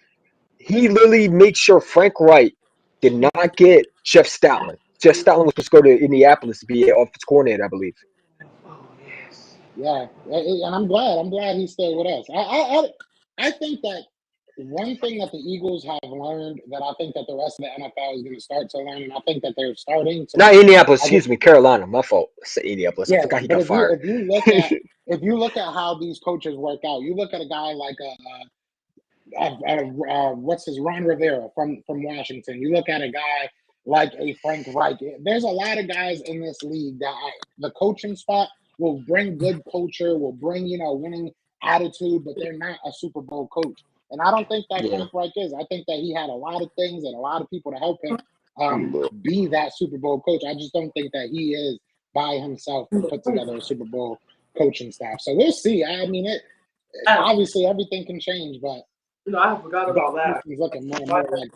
he literally made sure Frank Wright did not get Jeff Stoutland. Jeff Stoutland was supposed to go to Indianapolis to be an offense coordinator, I believe. Yeah, and I'm glad. I'm glad he's still with us. I think that one thing that the Eagles have learned that I think that the rest of the NFL is going to start to learn, and I think that they're starting to Not learn. Indianapolis, I just excuse me, Carolina. My fault. I said Indianapolis. I Yeah, forgot he but got if you fired. if you look at if you look at how these coaches work out, you look at a guy like what's his Ron Rivera from Washington. You look at a guy like a Frank Reich. There's a lot of guys in this league that the coaching spot will bring good culture, will bring, winning attitude, but they're not a Super Bowl coach. And I don't think that Yeah. Frank Reich is. I think that he had a lot of things and a lot of people to help him Look, be that Super Bowl coach. I just don't think that he is by himself to put together a Super Bowl coaching staff. So we'll see. I mean, obviously everything can change, but I forgot about that. he's looking more and more like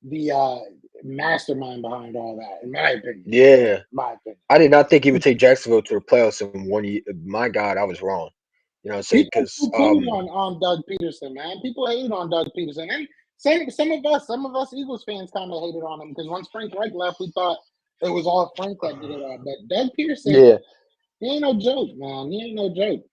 the mastermind behind all that, in my opinion. Yeah. My opinion. I did not think he would take Jacksonville to the playoffs in 1 year. My God, I was wrong. You know what I'm saying? People Because poo on Doug Peterson, man. People hate on Doug Peterson, and some of us Eagles fans kind of hated on him because once Frank Reich left, we thought it was all Frank that did it all. But Doug Peterson, yeah. he ain't no joke, man. He ain't no joke.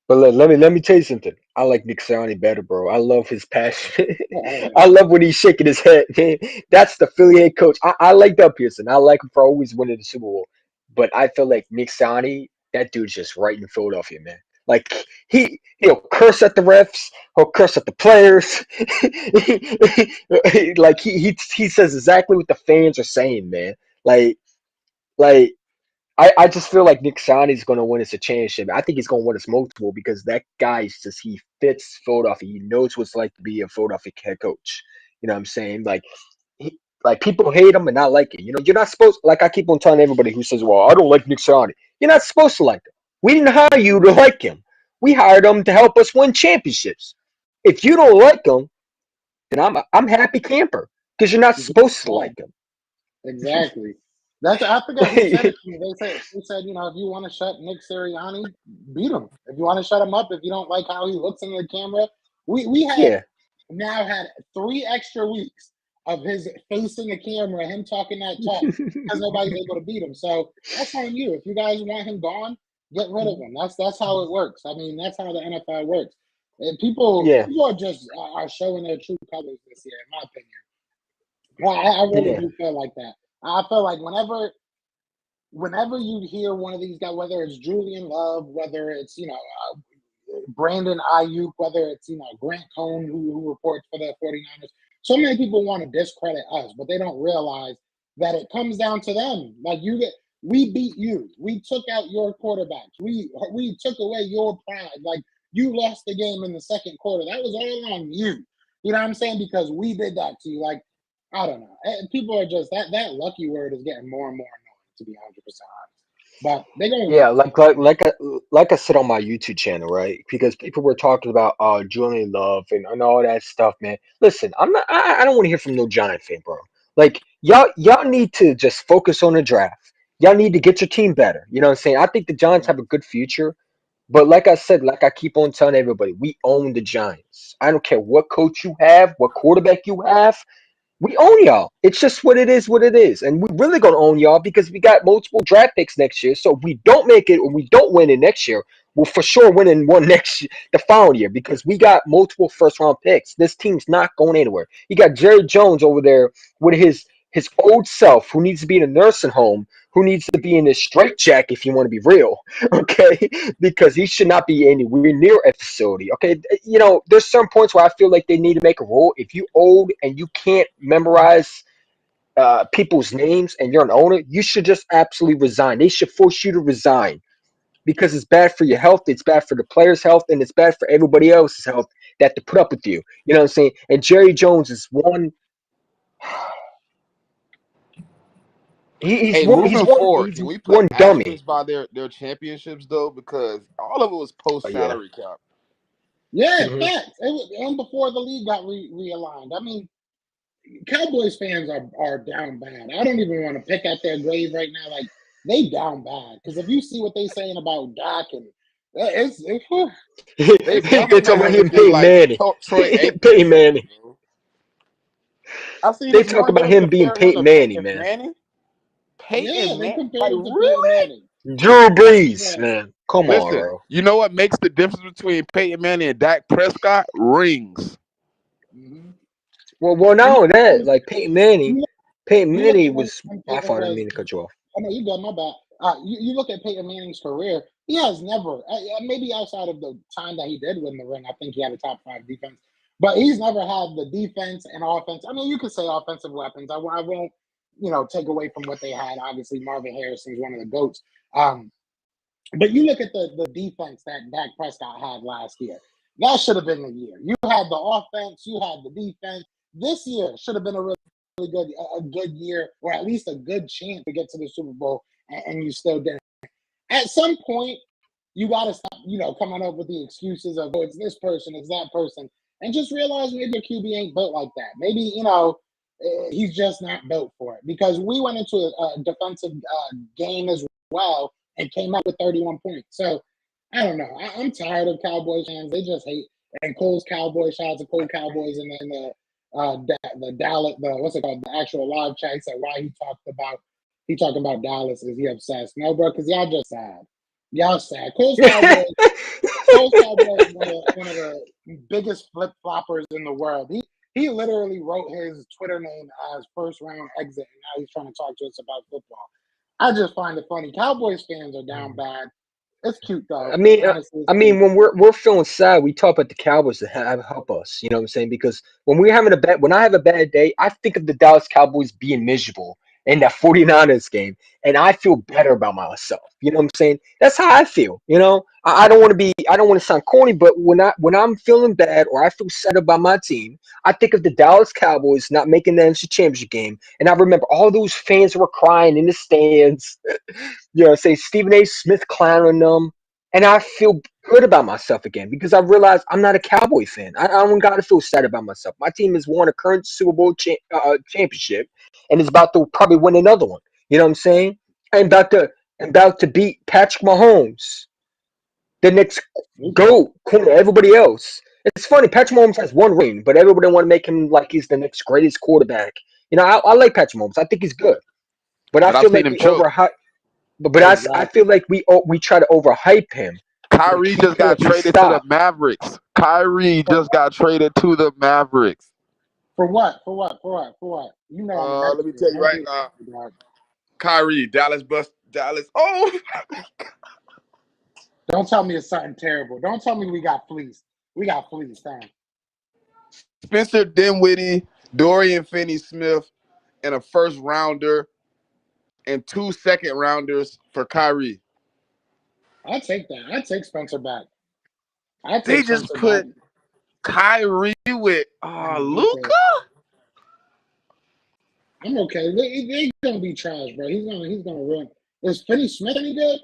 But let me tell you something. I like Nick Sirianni better, bro. I love his passion. Yeah, I love when he's shaking his head. Man. That's the Philly head coach. I like Doug Pearson. I like him for always winning the Super Bowl. But I feel like Nick Sirianni, that dude's just right in Philadelphia, man. Like he'll curse at the refs, he'll curse at the players. Like he says exactly what the fans are saying, man. Like I just feel like Nick Sirianni is going to win us a championship. I think he's going to win us multiple because that guy is just he fits Philadelphia. He knows what it's like to be a Philadelphia head coach. You know what I'm saying? Like people hate him and not like it. You know, you're not supposed. Like I keep on telling everybody who says, "Well, I don't like Nick Sirianni." You're not supposed to like him. We didn't hire you to like him. We hired him to help us win championships. If you don't like him, then I'm happy camper because you're not supposed to like him. Exactly. That's I forget who said it to me. They said, if you want to shut Nick Sirianni, beat him. If you want to shut him up, if you don't like how he looks in the camera, we have Yeah. now had 3 extra weeks of his facing the camera, him talking that talk, because nobody's able to beat him. So that's on you. If you guys want him gone, get rid of him. That's how it works. I mean, that's how the NFL works. And people Yeah. are just are showing their true colors this year, in my opinion. Well, I really Yeah. do feel like that. I feel like whenever you hear one of these guys, whether it's Julian Love, whether it's Brandon Ayuk, whether it's Grant Cohn who reports for the 49ers, so many people want to discredit us, but they don't realize that it comes down to them. Like we beat you. We took out your quarterbacks. We took away your pride. Like you lost the game in the second quarter. That was all on you. You know what I'm saying? Because we did that to you. Like I don't know. People are just that lucky word is getting more and more annoying, to be 100% honest. But they're gonna win. Yeah, like I said on my YouTube channel, right? Because people were talking about Julian Love and all that stuff, man. Listen, I don't want to hear from no Giant fan, bro. Like y'all need to just focus on the draft. Y'all need to get your team better. You know what I'm saying? I think the Giants have a good future. But like I said, like I keep on telling everybody, we own the Giants. I don't care what coach you have, what quarterback you have. We own y'all. It's just what it is. And we really gonna own y'all because we got multiple draft picks next year. So if we don't make it or we don't win it next year, we'll for sure win in one next year, the following year, because we got multiple first round picks. This team's not going anywhere. You got Jerry Jones over there with his old self who needs to be in a nursing home, who needs to be in a straitjacket if you want to be real, okay? Because he should not be anywhere near a facility, okay? You know, there's some points where I feel like they need to make a rule. If you old and you can't memorize people's names and you're an owner, you should just absolutely resign. They should force you to resign because it's bad for your health, it's bad for the players' health, and it's bad for everybody else's health that to put up with you. You know what I'm saying? And Jerry Jones is one. hey, He's moving one forward, he's can we put one dummy. asterisks by their championships though? Because all of it was Oh post yeah. salary cap. Yeah, Hmm. facts. And before the league got realigned. I mean, Cowboys fans are down bad. I don't even want to pick at their grave right now. Like they down bad because if you see what they saying about Dak and whew, They it's They rough, bumping talking that about man. nigga him through Peyton like Manning. Troy Aikman Peyton shit, Manning. bro. I seen They this talk one about guy him being compare him to Peyton Manning, Peyton man. Manning. Yeah, Peyton they Manning, compared like him to Peyton really? Manning. Drew Brees, Yeah, man. Come on, Listen, bro. you know what makes the difference between Peyton Manning and Dak Prescott? Rings. mm-hmm. Well, And not only that, like you Peyton you look Manning at was when my Peyton fault. I didn't was. mean to cut you off. I know you got my back. You look at Peyton Manning's career. He has never, maybe outside of the time that he did win the ring, I think he had a top 5 defense. But he's never had the defense and offense. I mean, you could say offensive weapons. I won't, take away from what they had. Obviously, Marvin Harrison's one of the GOATs. But you look at the defense that Dak Prescott had last year. That should have been the year. You had the offense, you had the defense. This year should have been a really good year, or at least a good chance to get to the Super Bowl, and you still didn't. At some point, you got to stop, coming up with the excuses of, oh, it's this person, it's that person, and just realize maybe your QB ain't built like that. Maybe, he's just not built for it. Because we went into a defensive game as well and came up with 31 points. So, I don't know. I'm tired of Cowboys fans. They just hate. And Cole's Cowboys, shout out to Cole Cowboys in the Dallas, what's it called, the actual live chat. He said why he talking about Dallas, is he obsessed? No, bro, because y'all just sad. Y'all sad. Cole's Cowboys is one of the biggest flip floppers in the world. He literally wrote his Twitter name as first round exit, and now he's trying to talk to us about football. I just find it funny. Cowboys fans are down bad. It's cute though. Honestly, when we're feeling sad, we talk about the Cowboys to help us. You know what I'm saying? Because when I have a bad day, I think of the Dallas Cowboys being miserable in that 49ers game, and I feel better about myself. You know what I'm saying? That's how I feel. I don't want to sound corny, but when I'm feeling bad or I feel sad about my team, I think of the Dallas Cowboys not making the NFC Championship game, and I remember all those fans were crying in the stands. Say Stephen A. Smith clowning them, and I feel good about myself again because I realize I'm not a Cowboy fan. I don't got to feel sad about myself. My team has won a current Super Bowl championship and is about to probably win another one. You know what I'm saying? I'm about to beat Patrick Mahomes, the next GOAT corner, everybody else. It's funny, Patrick Mahomes has one ring, but everybody want to make him like he's the next greatest quarterback. I like Patrick Mahomes. I think he's good. But I feel like we overhype. But I feel like we try to overhype him. Kyrie just got traded to the Mavericks. Kyrie just got traded to the Mavericks. For what? Let me tell you right now. Kyrie, Dallas bust Dallas. Oh. Don't tell me it's something terrible. Don't tell me we got fleeced. We got fleeced, huh? Spencer Dinwiddie, Dorian Finney-Smith, and a first rounder and 2 second rounders for Kyrie. I'll take that. I'd take Spencer back. They just put Kyrie with Luka? I'm okay. They're gonna be trash, bro. He's gonna ruin. Is Finney-Smith any good?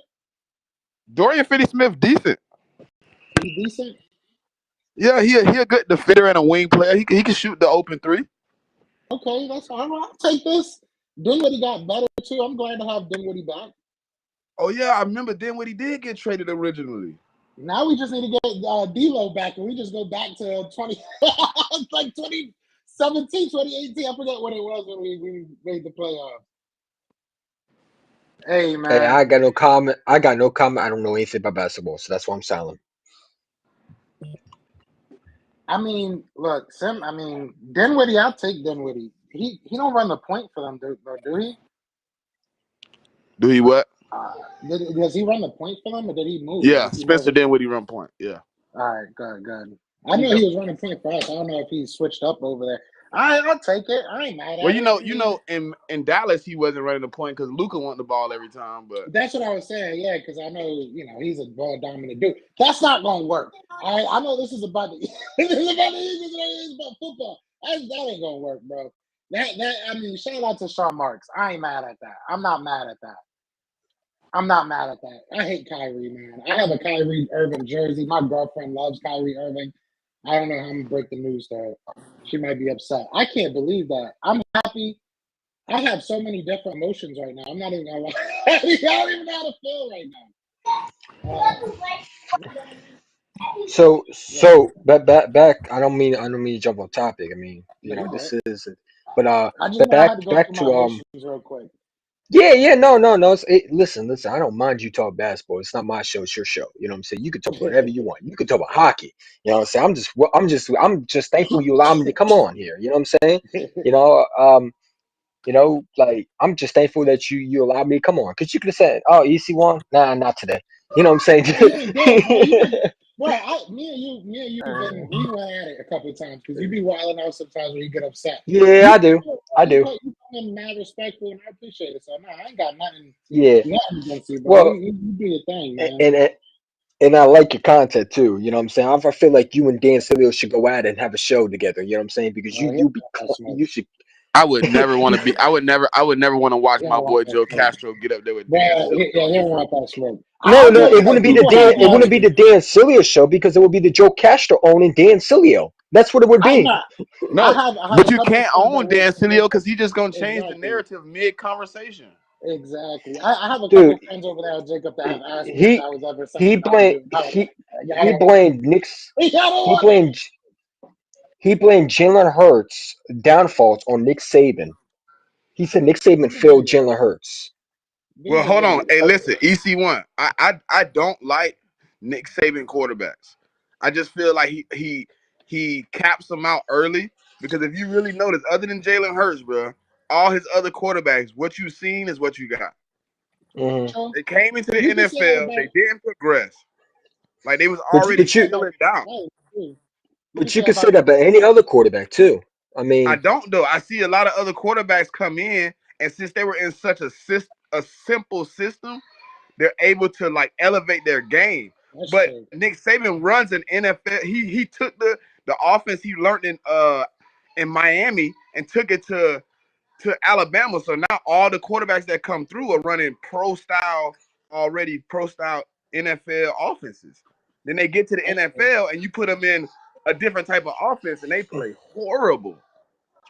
Dorian Finney-Smith decent. He's decent? Yeah, he a good defender and a wing player. He can shoot the open three. Okay, that's all right. I'll take this. Dinwiddie got better too. I'm glad to have Dinwiddie back. Oh yeah, I remember Dinwiddie did get traded originally. Now we just need to get D'Lo back, and we just go back to 20, like 2017, 2018. I forget what it was when we made the playoffs. Hey man. Hey, I got no comment. I don't know anything about basketball, so that's why I'm silent. I mean, look, Dinwiddie. I'll take Dinwiddie. He don't run the point for them, do he? Do he what? Does he run the point for them, or did he move? Yeah, Spencer Dinwiddie run point. Yeah. All right, good. I know he was running point for us. I don't know if he switched up over there. I'll take it. I ain't mad at it. Well, in Dallas he wasn't running the point because Luka wanted the ball every time. But that's what I was saying. Yeah, because I know he's a ball dominant dude. That's not gonna work. All right, I know this is about the this is about football. That ain't gonna work, bro. Shout out to Sean Marks. I ain't mad at that. I'm not mad at that. I hate Kyrie, man. I have a Kyrie Irving jersey. My girlfriend loves Kyrie Irving. I don't know how I'm gonna break the news to her. She might be upset. I can't believe that. I'm happy. I have so many different emotions right now. I'm not even gonna lie. I don't even know how to feel right now. So back. I don't mean to jump on topic. I mean, this is. But back to real quick. Yeah, no. Listen. I don't mind you talk basketball. It's not my show. It's your show. You know what I'm saying? You can talk whatever you want. You can talk about hockey. You know what I'm saying? I'm just thankful you allow me to come on here. You know what I'm saying? Like I'm just thankful that you allowed me to come on. Because you could have said, "Oh, EC1, nah, not today." You know what I'm saying? Well, me and you we went at it a couple of times because you be wilding out sometimes when you get upset. Yeah, I do. I You do. come mad respectful, and I appreciate it. So no, I ain't got Yeah. nothing against you, bro. Well, You do your thing, and man. and, and I like your content too. You know what I'm saying? I feel like you and Dan Sileo should go at it and have a show together. You know what I'm saying? Because He you don't be want that smoke. you should. I would never want to be. I would never want to watch He my don't want boy that Joe smoke. Castro get up there with Dan But he Sileo. don't want that smoke. No, I no, feel it like wouldn't be the people Dan. have It wouldn't be the Dan Sileo show because it would be the Joe Castro owning Dan Sileo. That's what it would I'm be. not. No, I have but a you couple of can't friends that own work Dan for him. Sileo because he just gonna change the Exactly. narrative mid conversation. Exactly. I have a couple Dude, of friends over there, Jacob, that have asked me if he that was ever he something I would blamed do. I was like, y'all he don't want it. blamed Nick's Y'all don't he want it. blamed he blamed Jalen Hurts' downfalls on Nick Saban. He said Nick Saban He's a failed bigot. Jalen Hurts. Well, He's a hold on. bigot. Hey, listen, EC1. I don't like Nick Saban quarterbacks. I just feel like he caps them out early because if you really notice, other than Jalen Hurts, bro, all his other quarterbacks, what you've seen is what you got. Hmm. So They came into the you can say that NFL, they about didn't progress. Like they was But already you can but say you about settling down. right, too. You can but you say could say about that about any other quarterback too. I I mean, don't though. I see a lot of other quarterbacks come in, and since they were in such a simple system, they're able to like elevate their game. that's But true. Nick Saban runs an NFL. He took the offense he learned in Miami and took it to Alabama. So now all the quarterbacks that come through are running pro style NFL offenses. Then they get to the That's true. NFL and you put them in a different type of offense and they play horrible.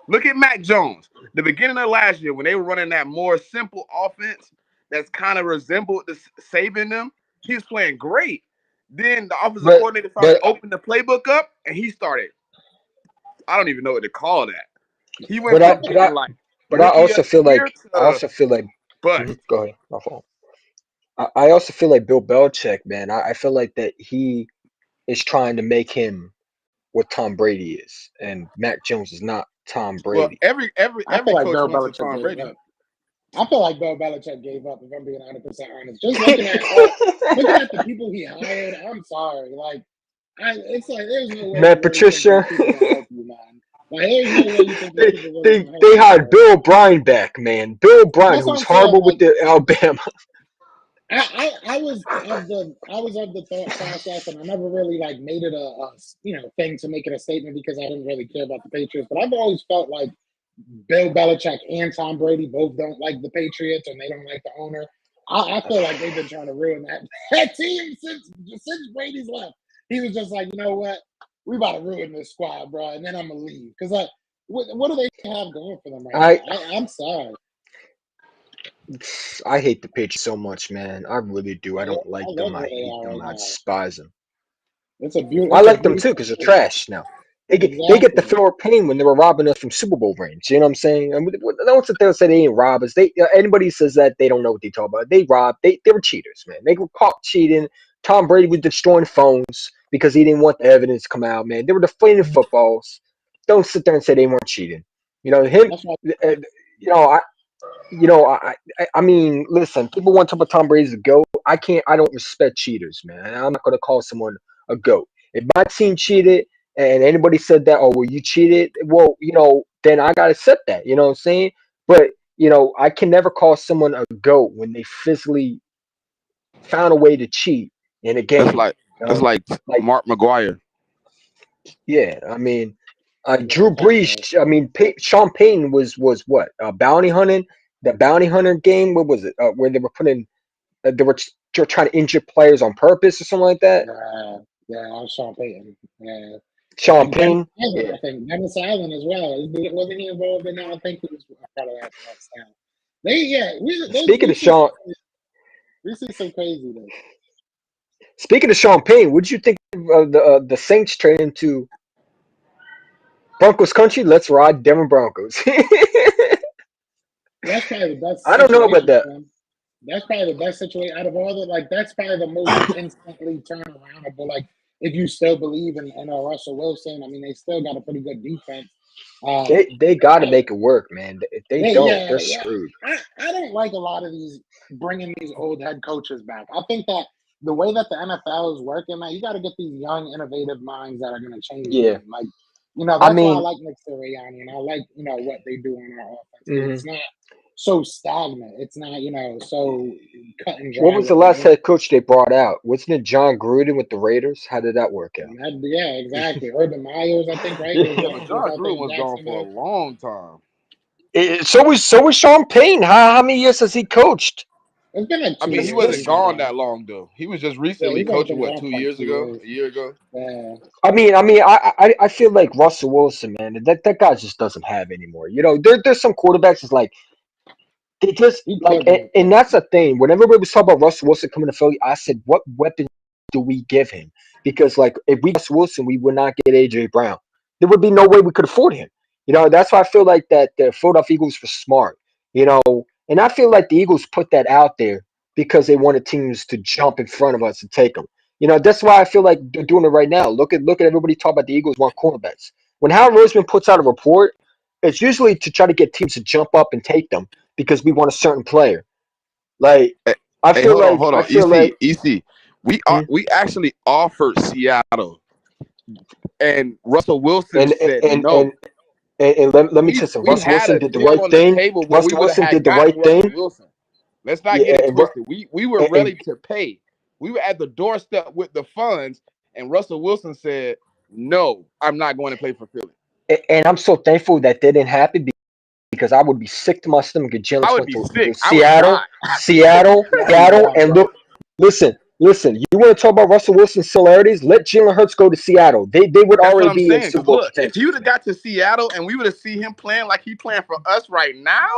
Look at Mac Jones. The beginning of last year when they were running that more simple offense that's kind of resembled the Saban them, he was playing great. Then the offensive but coordinator started but opening the playbook up and he started. I don't even know what to call that. He went but I from but I being like but I rookie of also the feel year like to bust. Mhm, go ahead. My fault. I also feel like Bill Belichick, man. I feel like that he is trying to make him what Tom Brady is, and Mac Jones is not Tom Well, Brady. I feel every like coach Bill wants a Belichick Tom gave Brady. up. I feel like Bill Belichick gave up. If I'm being 100% honest, just looking at the people he hired, I'm sorry. Like, it's like there's no way you Matt really think those Patricia. people gonna help you, man. Like, there's no way you think those they, people really they gonna help they you, hired bro. Bill O'Brien back, man. Bill O'Brien, That's who what was I'm saying. horrible with Like, the Alabama. I was of the thought process, and I never really like made it a thing to make it a statement because I didn't really care about the Patriots. But I've always felt like Bill Belichick and Tom Brady both don't like the Patriots and they don't like the owner. I feel like they've been trying to ruin that team since Brady's left. He was just like, you know what, we about to ruin this squad, bro, and then I'm gonna leave because like, what do they have going for them right I now? I'm sorry. I hate the Patriots so much, man. I really do. I Yeah, don't I like love them. where I they hate are them. right I now. despise them. It's a I like them too beautiful because they're thing. trash now. They get the Exactly. floor pain when they were robbing us from Super Bowl rings. You know what I'm saying? I mean, don't sit there and say they ain't robbers. Anybody says that they don't know what they talk about. They robbed. They were cheaters, man. They were caught cheating. Tom Brady was destroying phones because he didn't want the evidence to come out. Man, they were deflating footballs. Don't sit there and say they weren't cheating. You know him. That's why. You know I. I mean, listen. People want to talk about Tom Brady's a goat. I can't. I don't respect cheaters, man. I'm not going to call someone a goat. If my team cheated and anybody said that, oh, well, you cheated, well, then I gotta accept that. You know what I'm saying? But I can never call someone a goat when they physically found a way to cheat in a That's game. like You that's know, like like Mark McGuire. yeah, I mean, Yeah, Drew that's how it Brees. goes. I mean, Sean Payton was what bounty hunting. The bounty hunter game. What was it? Where they were putting, they were trying to injure players on purpose or something like that. Yeah, yeah, I was Sean Payton. Yeah. Sean And Dennis Payne. Allen, Yeah. I think Dennis Allen as well. Wasn't he involved in that? I think he was a part of that style. Speaking We of see Sean, some craziness. Speaking of Sean Payne, what did you think of the Saints trade into Broncos country? Let's ride Denver Broncos. That's probably the best I don't know about situation that. for him. That's probably the best situation out of all the like. That's probably the most instantly turnaroundable. Like if you still believe in Russell Wilson, I mean they still got a pretty good defense. Um, They got to I, make it work, man. If they They, don't, they're yeah. screwed. I don't like a lot of these bringing these old head coaches back. I think that the way that the NFL is working, man, you got to get these young, innovative minds that are going to change the Yeah. game. Like, I that's why I mean, like Nick Sirianni, and I like, what they do on our offense. mhm. It's not so stagnant. It's not, so cut and What dry was the what they're last doing. head coach they brought out? Wasn't it John Gruden with the Raiders? How did that work out? And yeah, exactly. Urban Myers, I think, right, Yeah, but was John out there Gruden in was gone for a Jacksonville. long time. So was Sean Payne. How many years has he coached? It's been like I 2 mean, he years wasn't he's been gone gone. that long though. He was just Yeah, recently he's only coaching. been What, gone two for like years 2 ago? years. A year ago? Yeah. I feel like Russell Wilson, man. That guy just doesn't have anymore. There's some quarterbacks that's like they just He like, could be. and that's the thing. Whenever we was talking about Russell Wilson coming to Philly, I said, what weapons do we give him? Because like if we got Russell Wilson, we would not get AJ Brown. There would be no way we could afford him. That's why I feel like that the Philadelphia Eagles were smart. And I feel like the Eagles put that out there because they wanted teams to jump in front of us and take them. That's why I feel like they're doing it right now. Look at everybody talk about the Eagles want cornerbacks. When Howard Roseman puts out a report, it's usually to try to get teams to jump up and take them because we want a certain player. Like Hey, I hey, feel like hold I on. feel like EC. Mhm. We actually offered Seattle, and Russell Wilson and said and no. and and let me tell you something. We Russell had Wilson a did the deal right on the thing. table where we Russell would have Wilson had did the gotten right Russell thing. Wilson. Let's not Yeah, get it and, twisted. We were and, ready to pay. We were at the doorstep with the funds, and Russell Wilson said, "No, I'm not going to play for Philly." and I'm so thankful that didn't happen because I would be sick to my stomach if Jalen I would went be to sick. I would Seattle, die. Yeah, I'd be done. and look. Listen. You want to talk about Russell Wilson's similarities? Let Jalen Hurts go to Seattle. They would That's what already I'm be in saying. Super Because Bowl look, if he contention. would have got to Seattle and we would have seen him playing like he playing for us right now,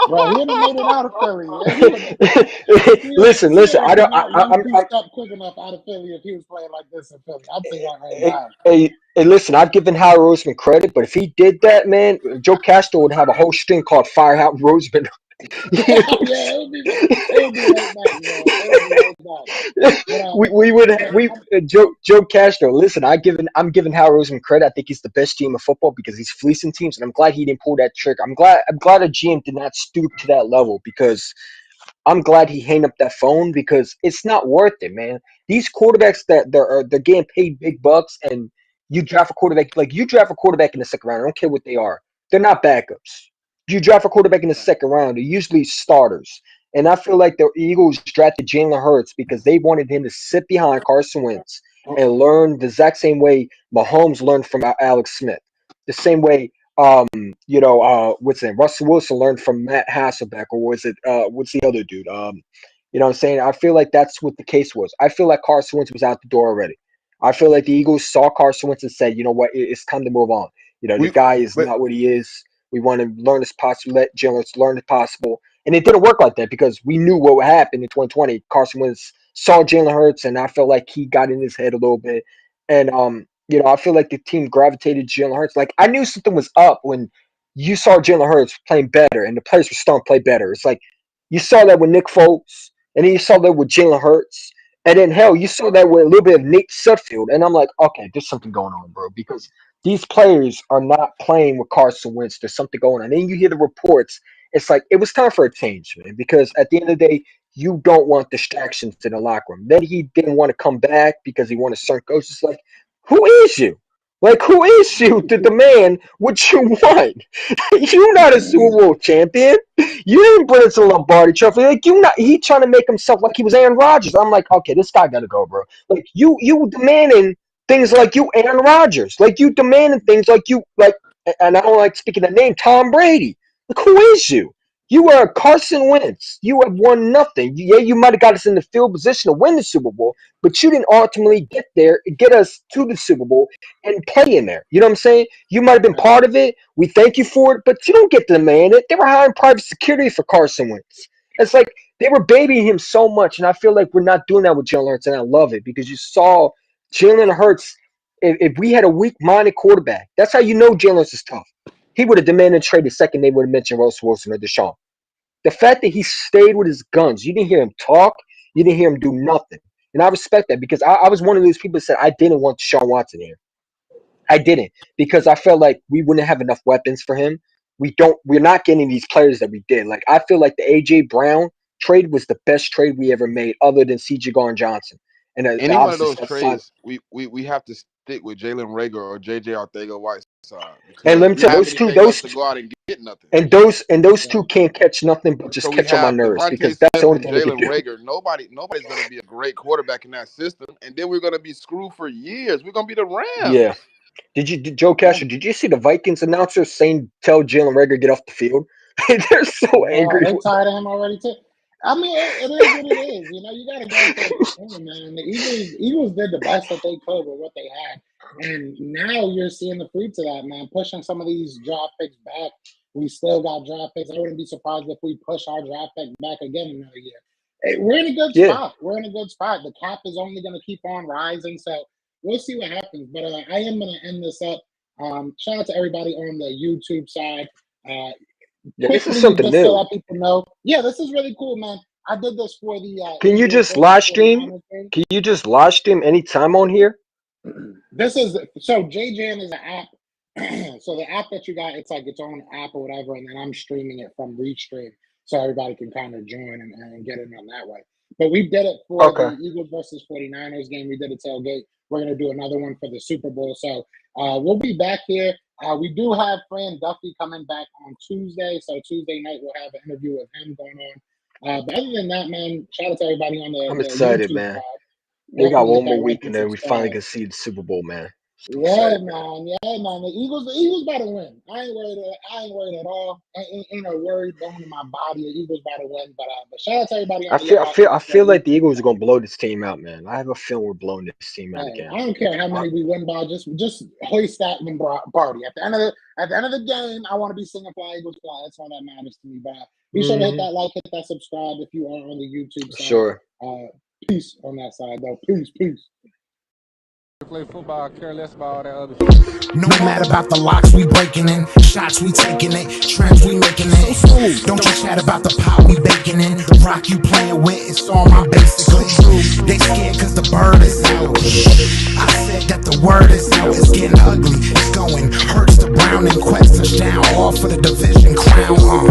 Bro, he would have made it out of Philly. Yeah, he would have. Listen. Seattle I did don't. not leave his stuff quick enough out of Philly if he was playing like this in Philly. I'll tell you that right Hey, now. listen, I've given Howard Roseman credit, but if he did that, man, Joe Castro would have a whole string called Fire Howard Roseman. You know what I'm Yeah, it would be right back, bro. It would be right back. saying? But We would yeah, Joe Castro. Listen, I'm giving Howard Roseman credit. I think he's the best GM of football because he's fleecing teams, and I'm glad he didn't pull that trick. I'm glad a GM did not stoop to that level because I'm glad he hung up that phone because it's not worth it, man. These quarterbacks that they're getting paid big bucks, and you draft a quarterback in the second round. I don't care what they are. They're not backups. You draft a quarterback in the second round. They're usually starters. And I feel like the Eagles drafted Jalen Hurts because they wanted him to sit behind Carson Wentz and learn the exact same way Mahomes learned from Alex Smith, the same way what's his name? Russell Wilson learned from Matt Hasselbeck, or was it what's the other dude? What I'm saying? I feel like that's what the case was. I feel like Carson Wentz was out the door already. I feel like the Eagles saw Carson Wentz and said, you know what, it's time to move on. The we guy is but not what he is. We want to learn as possible, let Jalen learn as possible. And it didn't work like that because we knew what would happen in 2020. Carson Wentz saw Jalen Hurts, and I felt like he got in his head a little bit. And I feel like the team gravitated Jalen Hurts. Like I knew something was up when you saw Jalen Hurts playing better, and the players were starting to play better. It's like you saw that with Nick Foles, and then you saw that with Jalen Hurts, and then hell, you saw that with a little bit of Nate Sudfeld. And I'm like, okay, there's something going on, bro, because these players are not playing with Carson Wentz. There's something going on. And then you hear the reports. It's like it was time for a change, man, because at the end of the day, you don't want distractions in the locker room. Then he didn't want to come back because he wanted certain coaches. Like, who is you? Like, who is you to demand what you want? You're not a Super Bowl champion. You didn't bring it to the Lombardi Trophy. Like, you not. He trying to make himself like he was Aaron Rodgers. I'm like, okay, this guy gotta go, bro. Like, you demanding things like you Aaron Rodgers. Like, you demanding things like you like. And I don't like speaking that name, Tom Brady. Like, who is you? You are Carson Wentz. You have won nothing. Yeah, you might have got us in the field position to win the Super Bowl, but you didn't ultimately get us to the Super Bowl and play in there. You know what I'm saying? You might have been right. part of it. We thank you for it, but you don't get to demand it. They were hiring private security for Carson Wentz. It's like they were babying him so much, and I feel like we're not doing that with Jalen Hurts, and I love it because you saw Jalen Hurts. If we had a weak-minded quarterback, that's how you know Jalen Hurts is tough. He would have demanded trade the second they would have mentioned Russell Wilson or Deshaun. The fact that he stayed with his guns, you didn't hear him talk, you didn't hear him do nothing. And I respect that because I was one of those people that said I didn't want Deshaun Watson here. I didn't because I felt like we wouldn't have enough weapons for him. We're not getting these players that we did. Like I feel like the AJ Brown trade was the best trade we ever made, other than C.J. Johnson. And Any one of those obviously, trades, we have to stick with Jalen Reagor or J.J. Arcega-Whiteside because and let me we tell don't you, have anything else to go out and get nothing. and those two can't catch nothing but just So we catch on my have nerves, because Devontae that's the Smith only and thing they can Jalen do. Reagor. Nobody's going to be a great quarterback in that system, and then we're going to be screwed for years. We're going to be the Rams. Yeah. Joe Castro, did you see the Vikings announcer saying, tell Jalen Reagor get off the field? They're so angry. They're tired of him already too. I mean, it is what it is. You know, you got to go for the team, man. The Eagles did the best that they could with what they had, and now you're seeing the fruits of that, man. Pushing some of these draft picks back. We still got draft picks. I wouldn't be surprised if we push our draft pick back again another year. Hey, we're in a good spot. We're in a good spot. The cap is only going to keep on rising, so we'll see what happens. But I am going to end this up. Shout out to everybody on the YouTube side. This is something just new. to let people know. Yeah, this is really cool, man. I did this for the. Can you just live stream? Can you just live stream anytime on here? This is so JJAANN is an app. So the app that you got, it's like its own app or whatever, and then I'm streaming it from Restream, so everybody can kind of join and get in on that way. But we did it for the Eagles versus 49ers game. We did a tailgate. We're gonna do another one for the Super Bowl. So we'll be back here. We do have Fran Duffy coming back on Tuesday. So Tuesday night we'll have an interview with him going on. But other than that, man, shout out to everybody on the I'm excited, YouTube man. side. We got one more week and then we finally can see the Super Bowl, man. Yeah, man. The Eagles about to win. I ain't worried at all. Ain't a worried bone in my body. The Eagles about to win. But shout out to everybody. I feel like the Eagles are gonna blow this team out, man. I have a feeling we're blowing this team out again. I don't care how many we win by. Just hoist that party. At the end of the game, I want to be singing "Fly Eagles Fly." That's all that matters to me. But be sure to hit that like, hit that subscribe if you are on the YouTube side. Sure. Peace on that side, though. Peace. Play football, care less about all that other shit. No matter about the locks we breaking in, shots we taking it, trends we making it. Don't you chat about the pot we baking in, the rock you playing with, it's all my basically. They scared cause the bird is out. I said that the word is out, it's getting ugly, it's going. Hurts the Brown and Quest touchdown, all for the division crown.